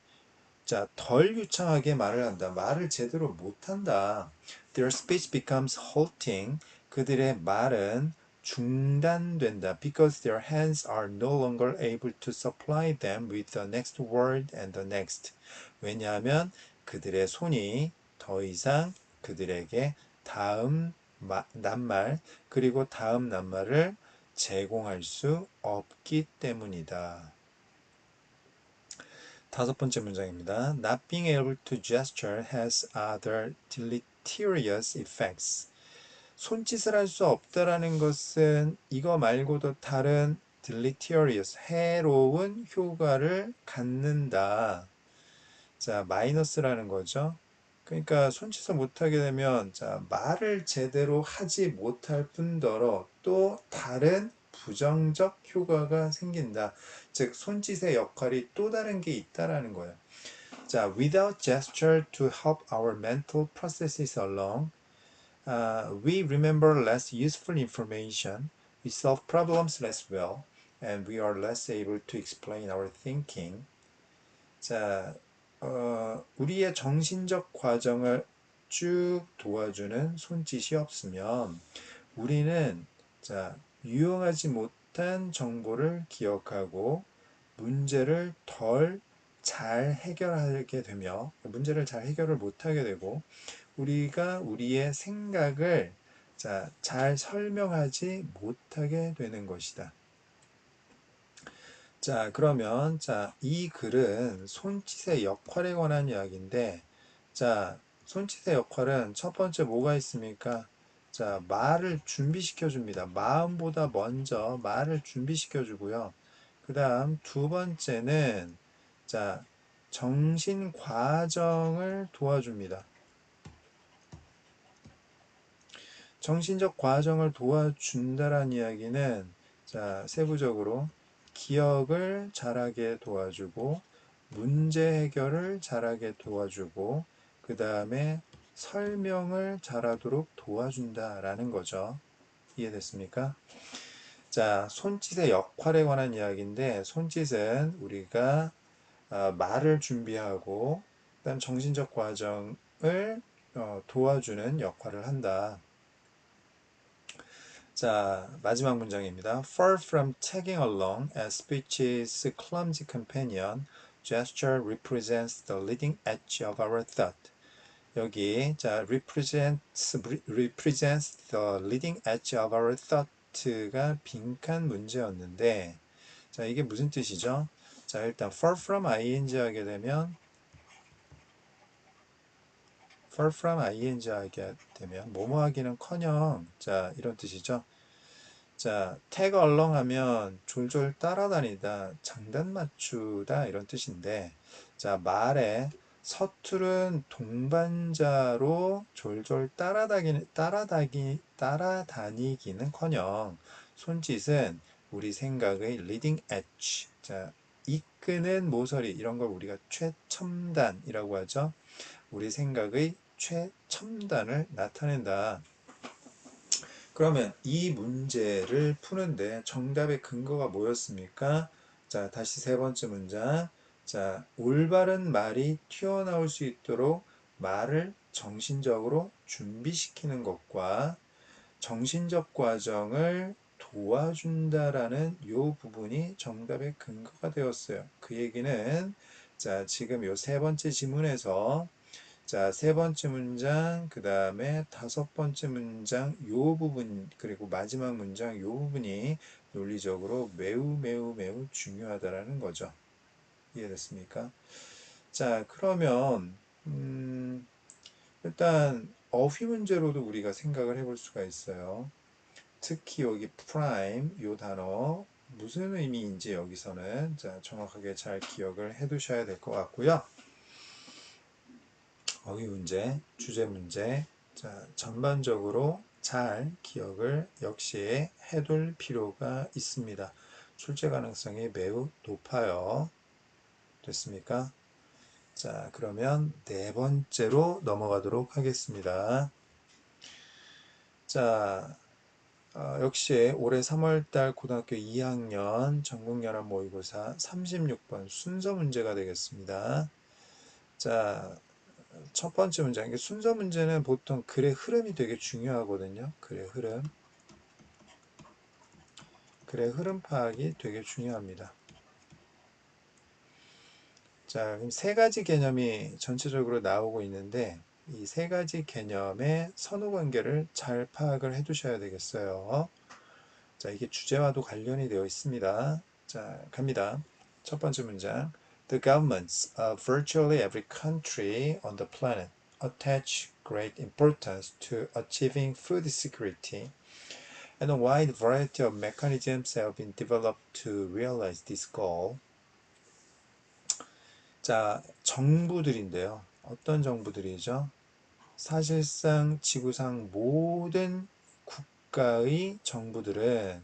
자, 덜 유창하게 말을 한다. 말을 제대로 못한다. Their speech becomes halting. 그들의 말은 중단된다. Because their hands are no longer able to supply them with the next word and the next. 왜냐하면 그들의 손이 더 이상 그들에게 다음 낱말 그리고 다음 낱말을 제공할 수 없기 때문이다. 다섯 번째 문장입니다. Not being able to gesture has other deleterious effects. 손짓을 할 수 없다라는 것은 이거 말고도 다른 deleterious, 해로운 효과를 갖는다. 자, 마이너스라는 거죠. 그러니까 손짓을 못하게 되면 자, 말을 제대로 하지 못할 뿐더러 또 다른 부정적 효과가 생긴다. 즉 손짓의 역할이 또 다른 게 있다라는 거예요. 자, without gesture to help our mental processes along, we remember less useful information, we solve problems less well, and we are less able to explain our thinking. 자, 우리의 정신적 과정을 쭉 도와주는 손짓이 없으면 우리는 자, 유용하지 못한 정보를 기억하고 문제를 덜 잘 해결하게 되며 문제를 잘 해결을 못하게 되고 우리가 우리의 생각을 자, 잘 설명하지 못하게 되는 것이다. 자, 그러면 자, 이 글은 손짓의 역할에 관한 이야기인데 자, 손짓의 역할은 첫 번째 뭐가 있습니까? 자, 말을 준비시켜 줍니다. 마음보다 먼저 말을 준비시켜 주고요. 그다음 두 번째는 자, 정신 과정을 도와줍니다. 정신적 과정을 도와준다라는 이야기는 자, 세부적으로 기억을 잘하게 도와주고 문제 해결을 잘하게 도와주고 그 다음에 설명을 잘하도록 도와준다라는 거죠. 이해됐습니까? 자, 손짓의 역할에 관한 이야기인데 손짓은 우리가 말을 준비하고 그다음 정신적 과정을 도와주는 역할을 한다. 자, 마지막 문장입니다. Far from tagging along as speech's clumsy companion, gesture represents the leading edge of our thought. 여기 자 represents the leading edge of our thought가 빈칸 문제였는데 자 이게 무슨 뜻이죠? 자 일단 far from ing 하게 되면 하게 되면 뭐뭐 하기는커녕 자 이런 뜻이죠. 자 tag along 하면 졸졸 따라다니다 장단 맞추다 이런 뜻인데 자 말에 서투른 동반자로 졸졸 따라다니기는커녕 손짓은 우리 생각의 leading edge 자 이끄는 모서리 이런 걸 우리가 최첨단이라고 하죠. 우리 생각의 최첨단을 나타낸다. 그러면 이 문제를 푸는데 정답의 근거가 뭐였습니까? 자, 다시 세 번째 문장. 자, 올바른 말이 튀어나올 수 있도록 말을 정신적으로 준비시키는 것과 정신적 과정을 도와준다라는 요 부분이 정답의 근거가 되었어요. 그 얘기는 자, 지금 요 세 번째 지문에서 자, 세 번째 문장, 그 다음에 다섯 번째 문장, 요 부분, 그리고 마지막 문장, 요 부분이 논리적으로 매우 매우 매우 중요하다라는 거죠. 이해됐습니까? 자, 그러면, 일단, 어휘 문제로도 우리가 생각을 해볼 수가 있어요. 특히 여기 prime, 요 단어, 무슨 의미인지 여기서는 자, 정확하게 잘 기억을 해 두셔야 될 것 같고요. 어휘 문제, 주제 문제, 자, 전반적으로 잘 기억을 역시 해둘 필요가 있습니다. 출제 가능성이 매우 높아요. 됐습니까? 자, 그러면 네 번째로 넘어가도록 하겠습니다. 자, 역시 올해 3월달 고등학교 2학년 전국연합 모의고사 36번 순서 문제가 되겠습니다. 자, 첫 번째 문장. 이게 순서 문제는 보통 글의 흐름이 되게 중요하거든요. 글의 흐름. 글의 흐름 파악이 되게 중요합니다. 자, 그럼 세 가지 개념이 전체적으로 나오고 있는데 이 세 가지 개념의 선후 관계를 잘 파악을 해 두셔야 되겠어요. 자, 이게 주제와도 관련이 되어 있습니다. 자, 갑니다. 첫 번째 문장. The governments of virtually every country on the planet attach great importance to achieving food security, and a wide variety of mechanisms have been developed to realize this goal. 자, 정부들인데요. 어떤 정부들이죠? 사실상 지구상 모든 국가의 정부들은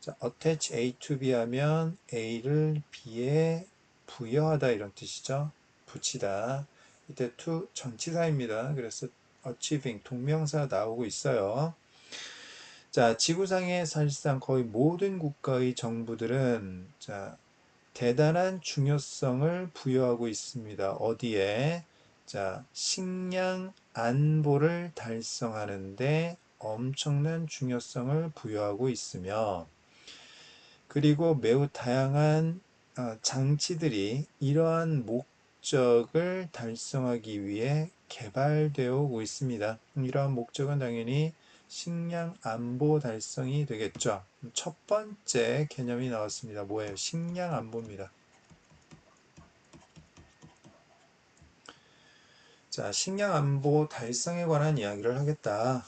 자, attach A to B 하면 A를 B에 부여하다 이런 뜻이죠. 붙이다. 이때 to 전치사입니다. 그래서 achieving 동명사 나오고 있어요. 자, 지구상의 사실상 거의 모든 국가의 정부들은 자, 대단한 중요성을 부여하고 있습니다. 어디에? 자, 식량 안보를 달성하는데 엄청난 중요성을 부여하고 있으며 그리고 매우 다양한 장치들이 이러한 목적을 달성하기 위해 개발되어 오고 있습니다. 이러한 목적은 당연히 식량 안보 달성이 되겠죠. 첫 번째 개념이 나왔습니다. 뭐예요? 식량 안보입니다. 자, 식량 안보 달성에 관한 이야기를 하겠다.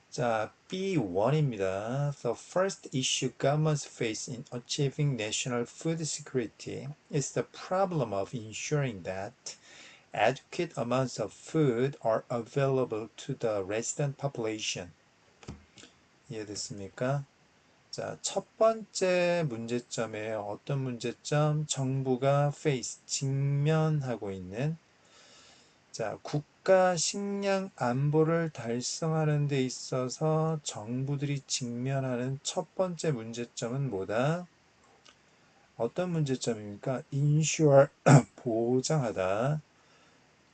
자, B1입니다. The first issue governments face in achieving national food security is the problem of ensuring that adequate amounts of food are available to the resident population. 이해됐습니까? 자, 첫 번째 문제점이에요. 어떤 문제점? 정부가 직면하고 있는 자, 국가 식량 안보를 달성하는 데 있어서 정부들이 직면하는 첫 번째 문제점은 뭐다? 어떤 문제점입니까? ensure, 보장하다.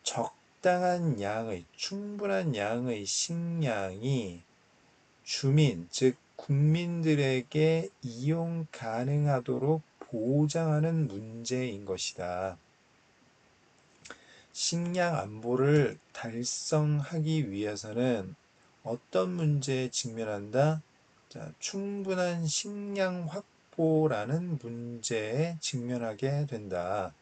적당한 양의, 충분한 양의 식량이 주민, 즉 국민들에게 이용 가능하도록 보장하는 문제인 것이다. 식량 안보를 달성하기 위해서는 어떤 문제에 직면한다? 자, 충분한 식량 확보라는 문제에 직면하게 된다.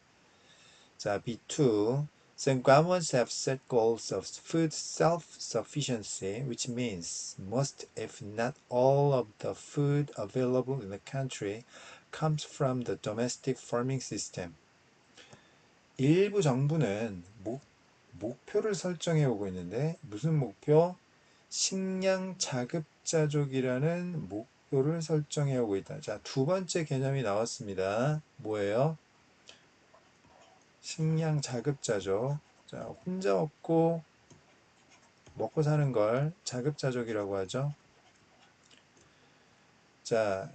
자, B2. Some governments have set goals of food self-sufficiency, which means most, if not all, of the food available in the country comes from the domestic farming system. 일부 정부는 목표를 설정해 오고 있는데 무슨 목표? 식량 자급자족이라는 목표를 설정해 오고 있다. 자, 두 번째 개념이 나왔습니다. 뭐예요? 식량 자급자족. 자, 혼자 먹고 사는 걸 자급자족이라고 하죠. 자,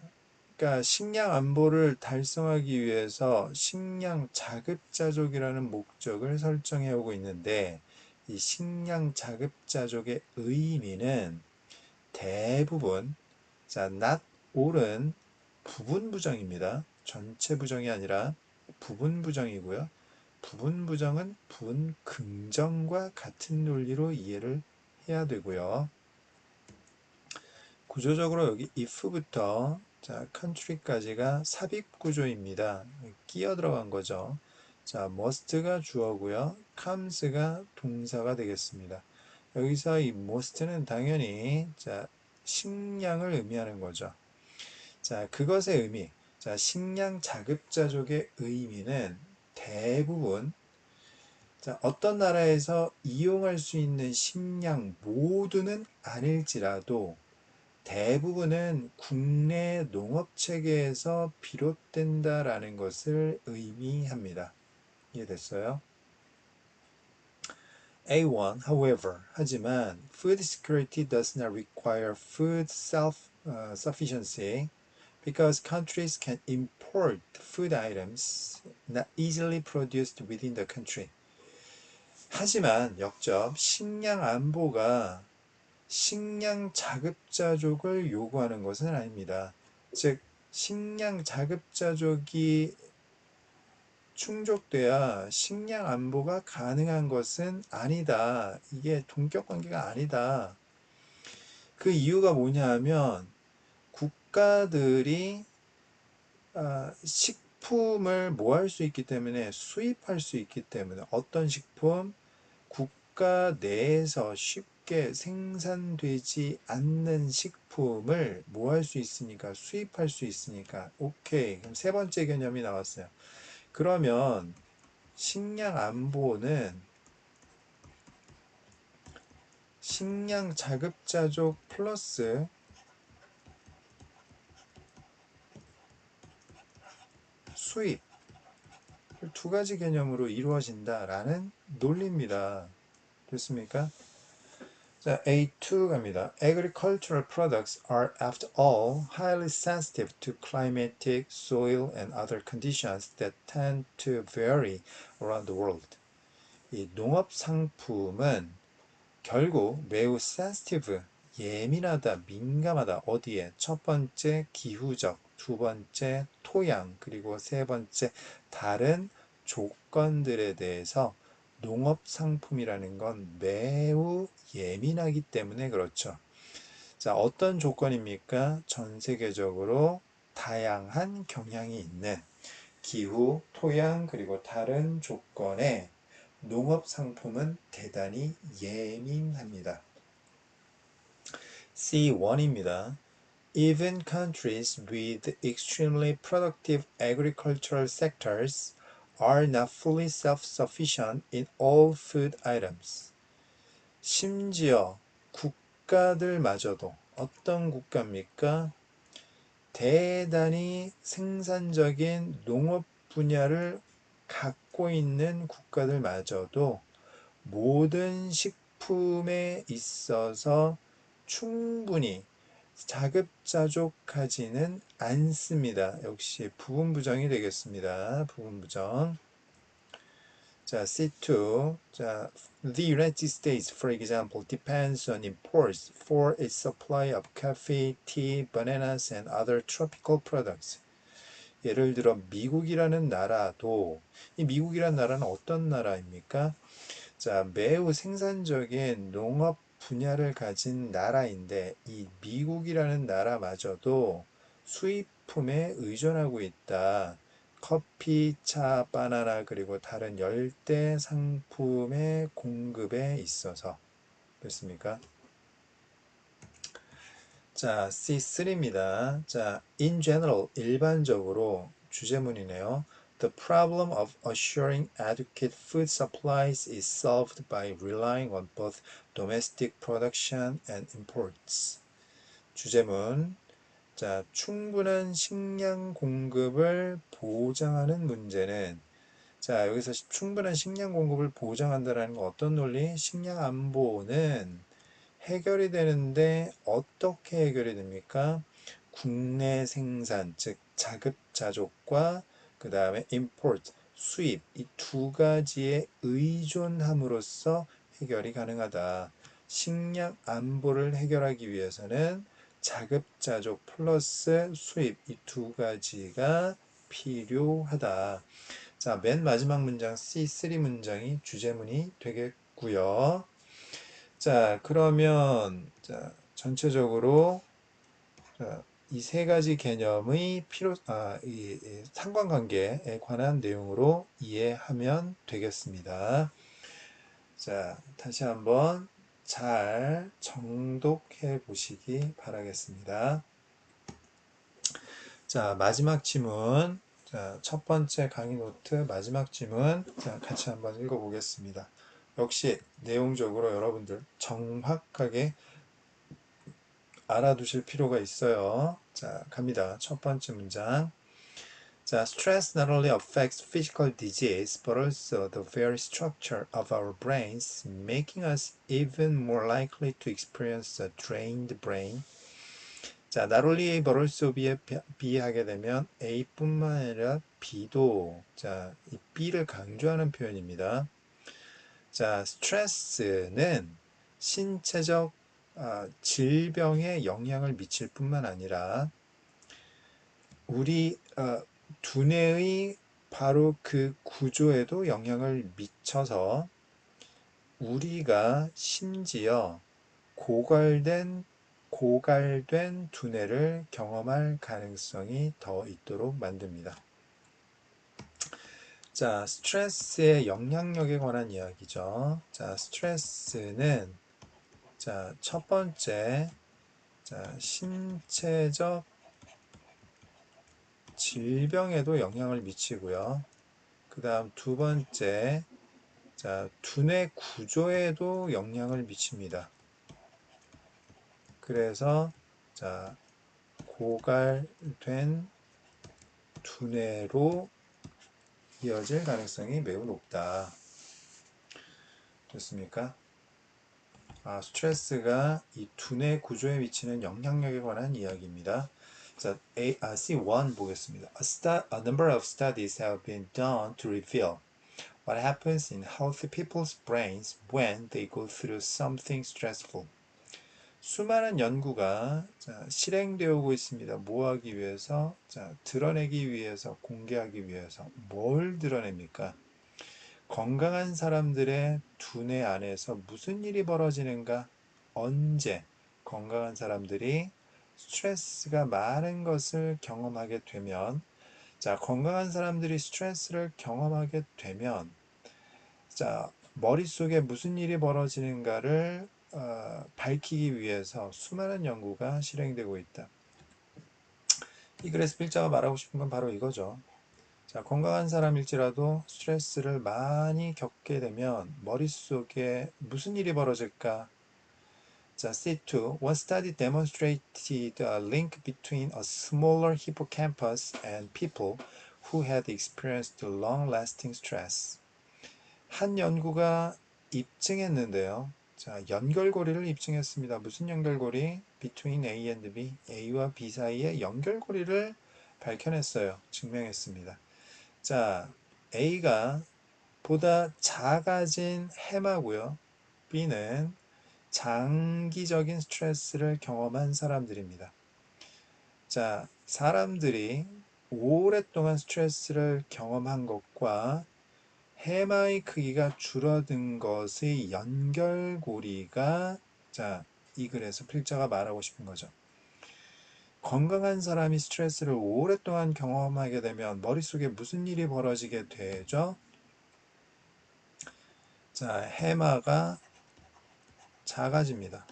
그러니까 식량 안보를 달성하기 위해서 식량 자급자족이라는 목적을 설정해 오고 있는데 이 식량 자급자족의 의미는 대부분 자, not all은 부분 부정입니다. 전체 부정이 아니라 부분 부정이고요. 부분 부정은 부분 긍정과 같은 논리로 이해를 해야 되고요. 구조적으로 여기 if부터 자, country까지가 삽입 구조입니다. 끼어 들어간 거죠. 자, must가 주어고요. comes가 동사가 되겠습니다. 여기서 이 must는 당연히 자, 식량을 의미하는 거죠. 자, 그것의 의미. 자, 식량 자급자족의 의미는 대부분 자, 어떤 나라에서 이용할 수 있는 식량 모두는 아닐지라도 대부분은 국내 농업 체계에서 비롯된다라는 것을 의미합니다. 이해됐어요? A1, however, 하지만 food security does not require food self-sufficiency because countries can import food items not easily produced within the country. 하지만 역접 식량 안보가 식량 자급자족을 요구하는 것은 아닙니다. 즉 식량 자급자족이 충족돼야 식량 안보가 가능한 것은 아니다. 이게 동격 관계가 아니다. 그 이유가 뭐냐 하면 국가들이 식품을 뭐 할 수 있기 때문에 수입할 수 있기 때문에 어떤 식품 국가 내에서 쉽게 생산되지 않는 식품을 뭐 할 수 있으니까 수입할 수 있으니까 오케이. 그럼 세 번째 개념이 나왔어요. 그러면 식량 안보는 식량 자급자족 플러스 수입 두 가지 개념으로 이루어진다라는 논리입니다. 됐습니까? 자, A2 갑니다. Agricultural products are, after all, highly sensitive to climatic, soil, and other conditions that tend to vary around the world. 이 농업 상품은 결국 매우 sensitive, 예민하다, 민감하다. 어디에? 첫 번째 기후적, 두 번째 토양, 그리고 세 번째 다른 조건들에 대해서 농업 상품이라는 건 매우 예민하기 때문에 그렇죠. 자, 어떤 조건입니까? 전 세계적으로 다양한 경향이 있는 기후, 토양, 그리고 다른 조건에 농업 상품은 대단히 예민합니다. C1입니다. Even countries with extremely productive agricultural sectors are not fully self-sufficient in all food items. 심지어 국가들마저도 어떤 국가입니까? 대단히 생산적인 농업 분야를 갖고 있는 국가들마저도 모든 식품에 있어서 충분히 자급자족하지는 않습니다. 역시 부분부정이 되겠습니다. 부분부정. 자, C2. 자, the United States, for example, depends on imports for its supply of coffee, tea, bananas, and other tropical products. 예를 들어 미국이라는 나라도 이 미국이라는 나라는 어떤 나라입니까? 자, 매우 생산적인 농업 분야를 가진 나라인데 이 미국이라는 나라마저도 수입품에 의존하고 있다. 커피, 차, 바나나 그리고 다른 열대 상품의 공급에 있어서 그렇습니까? 자, C3입니다. 자, in general, 일반적으로 주제문이네요. The problem of assuring adequate food supplies is solved by relying on both domestic production and imports. 주제문. 자, 충분한 식량 공급을 보장하는 문제는 자, 여기서 충분한 식량 공급을 보장한다는 건 어떤 논리? 식량 안보는 해결이 되는데 어떻게 해결이 됩니까? 국내 생산, 즉 자급자족과 그 다음에 import, 수입 이 두 가지에 의존함으로써 해결이 가능하다. 식량 안보를 해결하기 위해서는 자급자족 플러스 수입 이 두 가지가 필요하다. 자, 맨 마지막 문장 C3 문장이 주제문이 되겠고요. 자, 그러면 자, 전체적으로 이 세 가지 개념의 이 상관관계에 관한 내용으로 이해하면 되겠습니다. 자, 다시 한번 잘 정독해 보시기 바라겠습니다. 자, 마지막 지문. 자, 첫 번째 강의 노트 마지막 지문. 자, 같이 한번 읽어보겠습니다. 역시 내용적으로 여러분들 정확하게 알아두실 필요가 있어요. 자, 갑니다. 첫 번째 문장. 자, stress not only affects physical disease, but also the very structure of our brains, making us even more likely to experience a drained brain. 자, not only A, but also B에 비하게 되면 A뿐만 아니라 B도, 자, 이 B를 강조하는 표현입니다. 자, 스트레스는 신체적 질병에 영향을 미칠 뿐만 아니라 우리 두뇌의 바로 그 구조에도 영향을 미쳐서 우리가 심지어 고갈된 두뇌를 경험할 가능성이 더 있도록 만듭니다. 자, 스트레스의 영향력에 관한 이야기죠. 자, 스트레스는 자, 첫 번째 자, 신체적 질병에도 영향을 미치고요. 그 다음 두 번째, 자, 두뇌 구조에도 영향을 미칩니다. 그래서, 자, 고갈된 두뇌로 이어질 가능성이 매우 높다. 좋습니까? 스트레스가 이 두뇌 구조에 미치는 영향력에 관한 이야기입니다. 자, C1 보겠습니다. A number of studies have been done to reveal what happens in healthy people's brains when they go through something stressful. 수많은 연구가 실행되어 오고 있습니다. 뭐 하기 위해서? 자, 드러내기 위해서, 공개하기 위해서. 뭘 드러냅니까? 건강한 사람들의 두뇌 안에서 무슨 일이 벌어지는가? 언제 건강한 사람들이 스트레스가 많은 것을 경험하게 되면 자, 건강한 사람들이 스트레스를 경험하게 되면 자, 머릿속에 무슨 일이 벌어지는가를 밝히기 위해서 수많은 연구가 실행되고 있다. 이 글에서 필자가 말하고 싶은 건 바로 이거죠. 자, 건강한 사람일지라도 스트레스를 많이 겪게 되면 머릿속에 무슨 일이 벌어질까? 자, C2. One study demonstrated a link between a smaller hippocampus and people who had experienced long-lasting stress. 한 연구가 입증했는데요. 자, 연결고리를 입증했습니다. 무슨 연결고리? Between A and B, A와 B 사이의 연결고리를 밝혀냈어요. 증명했습니다. 자, A가 보다 작아진 해마고요. B는 장기적인 스트레스를 경험한 사람들입니다. 자, 사람들이 오랫동안 스트레스를 경험한 것과 해마의 크기가 줄어든 것의 연결고리가 자, 이 글에서 필자가 말하고 싶은 거죠. 건강한 사람이 스트레스를 오랫동안 경험하게 되면 머릿속에 무슨 일이 벌어지게 되죠? 자, 해마가 작아집니다.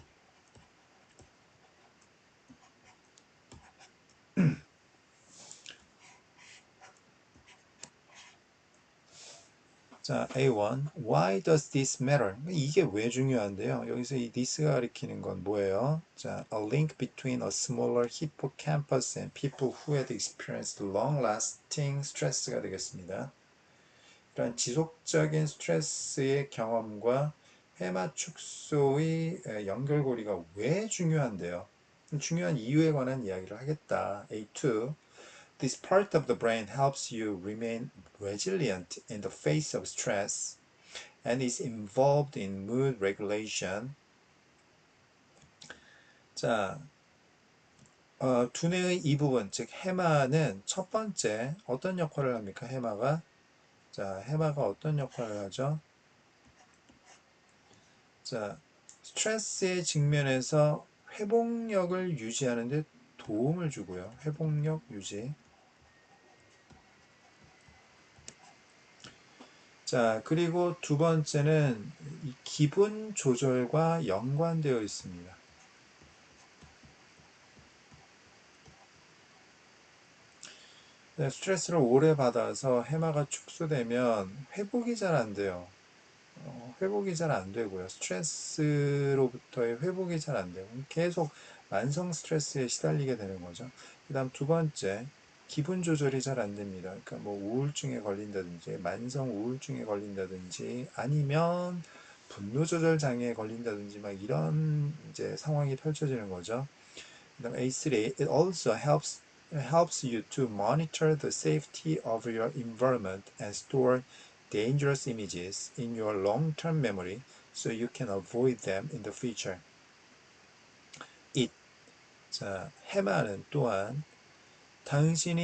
자, A1. Why does this matter? 이게 왜 중요한데요? 여기서 이 this가 가리키는 건 뭐예요? 자, a link between a smaller hippocampus and people who had experienced long-lasting stress가 되겠습니다. 이런 지속적인 스트레스의 경험과 해마 축소의 연결고리가 왜 중요한데요? 중요한 이유에 관한 이야기를 하겠다. A2. This part of the brain helps you remain resilient in the face of stress and is involved in mood regulation. 자, 두뇌의 이 부분, 즉 해마는 첫 번째 어떤 역할을 합니까? 해마가 자, 해마가 어떤 역할을 하죠? 자, 스트레스의 직면에서 회복력을 유지하는 데 도움을 주고요. 회복력 유지. 자, 그리고 두 번째는 이 기분 조절과 연관되어 있습니다. 스트레스를 오래 받아서 해마가 축소되면 회복이 잘 안 돼요. 회복이 잘 안 되고요. 스트레스로부터의 회복이 잘 안 되고 계속 만성 스트레스에 시달리게 되는 거죠. 그 다음 두 번째, 기분 조절이 잘 안 됩니다. 그러니까 뭐 우울증에 걸린다든지 만성 우울증에 걸린다든지 아니면 분노 조절 장애에 걸린다든지 막 이런 이제 상황이 펼쳐지는 거죠. 그다음 A3, it also helps you to monitor the safety of your environment and store dangerous images in your long-term memory so you can avoid them in the future. It. 자, 해마는 또한 당신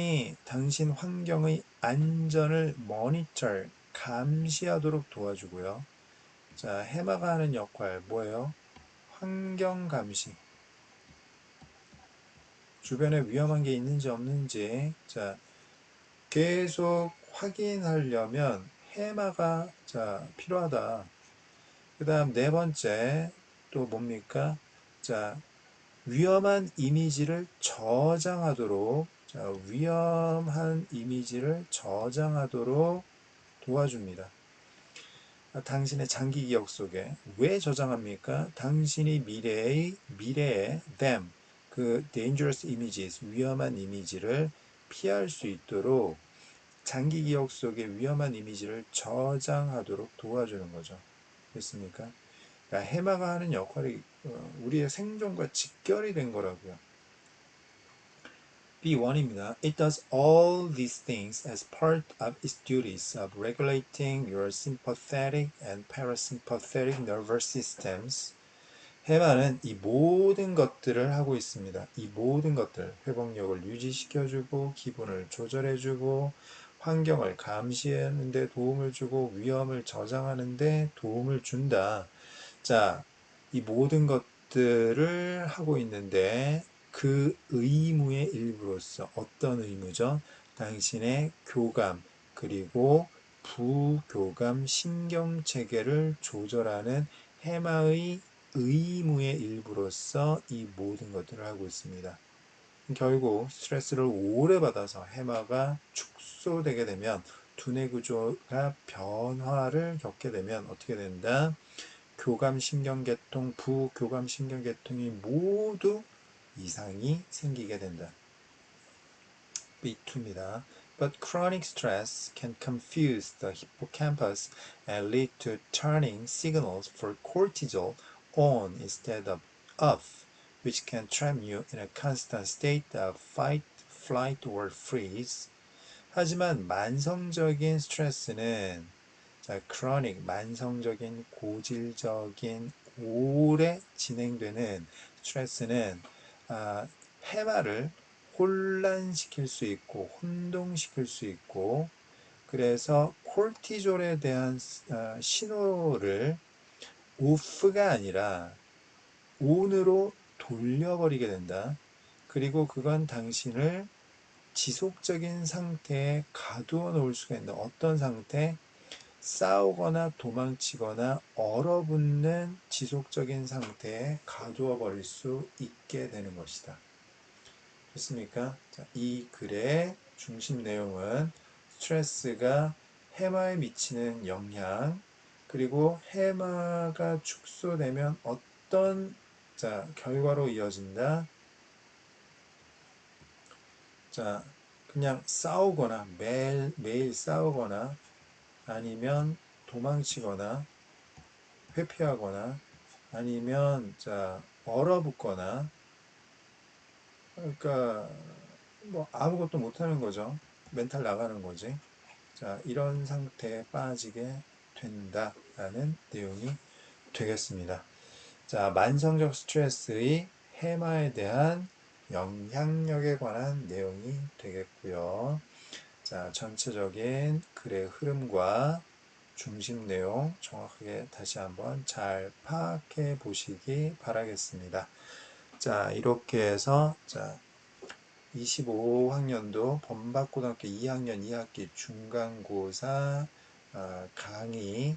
환경의 안전을 모니터, 감시하도록 도와주고요. 자, 해마가 하는 역할 뭐예요? 환경 감시. 주변에 위험한 게 있는지 없는지 자, 계속 확인하려면 해마가 자, 필요하다. 그 다음 네 번째 또 뭡니까? 자, 위험한 이미지를 저장하도록 자, 위험한 이미지를 저장하도록 도와줍니다. 당신의 장기 기억 속에 왜 저장합니까? 당신이 미래에 them 그 dangerous images 위험한 이미지를 피할 수 있도록 장기 기억 속에 위험한 이미지를 저장하도록 도와주는 거죠. 됐습니까? 그러니까 해마가 하는 역할이 우리의 생존과 직결이 된 거라고요. B1입니다. It does all these things as part of its duties of regulating your sympathetic and parasympathetic nervous systems. 해마는 이 모든 것들을 하고 있습니다. 이 모든 것들, 회복력을 유지시켜주고, 기분을 조절해주고, 환경을 감시하는 데 도움을 주고, 위험을 저장하는 데 도움을 준다. 자, 이 모든 것들을 하고 있는데 그 의무의 일부로서 어떤 의무죠? 당신의 교감 그리고 부교감 신경체계를 조절하는 해마의 의무의 일부로서 이 모든 것들을 하고 있습니다. 결국 스트레스를 오래 받아서 해마가 축소되게 되면 두뇌 구조가 변화를 겪게 되면 어떻게 된다? 교감신경계통, 부교감신경계통이 모두 이상이 생기게 된다. B2입니다. But chronic stress can confuse the hippocampus and lead to turning signals for cortisol on instead of off, which can trap you in a constant state of fight, flight, or freeze. 하지만 만성적인 스트레스는 자, chronic, 만성적인, 고질적인, 오래 진행되는 스트레스는 해마를 혼란시킬 수 있고 혼동시킬 수 있고 그래서 콜티졸에 대한 신호를 오프가 아니라 온으로 돌려버리게 된다. 그리고 그건 당신을 지속적인 상태에 가두어 놓을 수가 있는 어떤 상태? 싸우거나 도망치거나 얼어붙는 지속적인 상태에 가두어 버릴 수 있게 되는 것이다. 됐습니까? 자, 이 글의 중심 내용은 스트레스가 해마에 미치는 영향, 그리고 해마가 축소되면 어떤 결과로 이어진다. 자, 그냥 싸우거나 매일 싸우거나 아니면 도망치거나 회피하거나 아니면 얼어붙거나 그러니까 뭐 아무것도 못하는 거죠. 멘탈 나가는 거지. 자, 이런 상태에 빠지게 된다라는 내용이 되겠습니다. 자, 만성적 스트레스의 해마에 대한 영향력에 관한 내용이 되겠고요. 자, 전체적인 글의 흐름과 중심 내용 정확하게 다시 한번 잘 파악해 보시기 바라겠습니다. 자, 이렇게 해서 25학년도 범박고등학교 2학년 2학기 중간고사 강의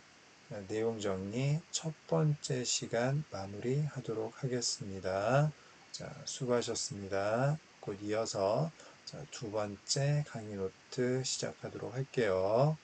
내용 정리 첫 번째 시간 마무리하도록 하겠습니다. 자, 수고하셨습니다. 곧 이어서 두 번째 강의 노트 시작하도록 할게요.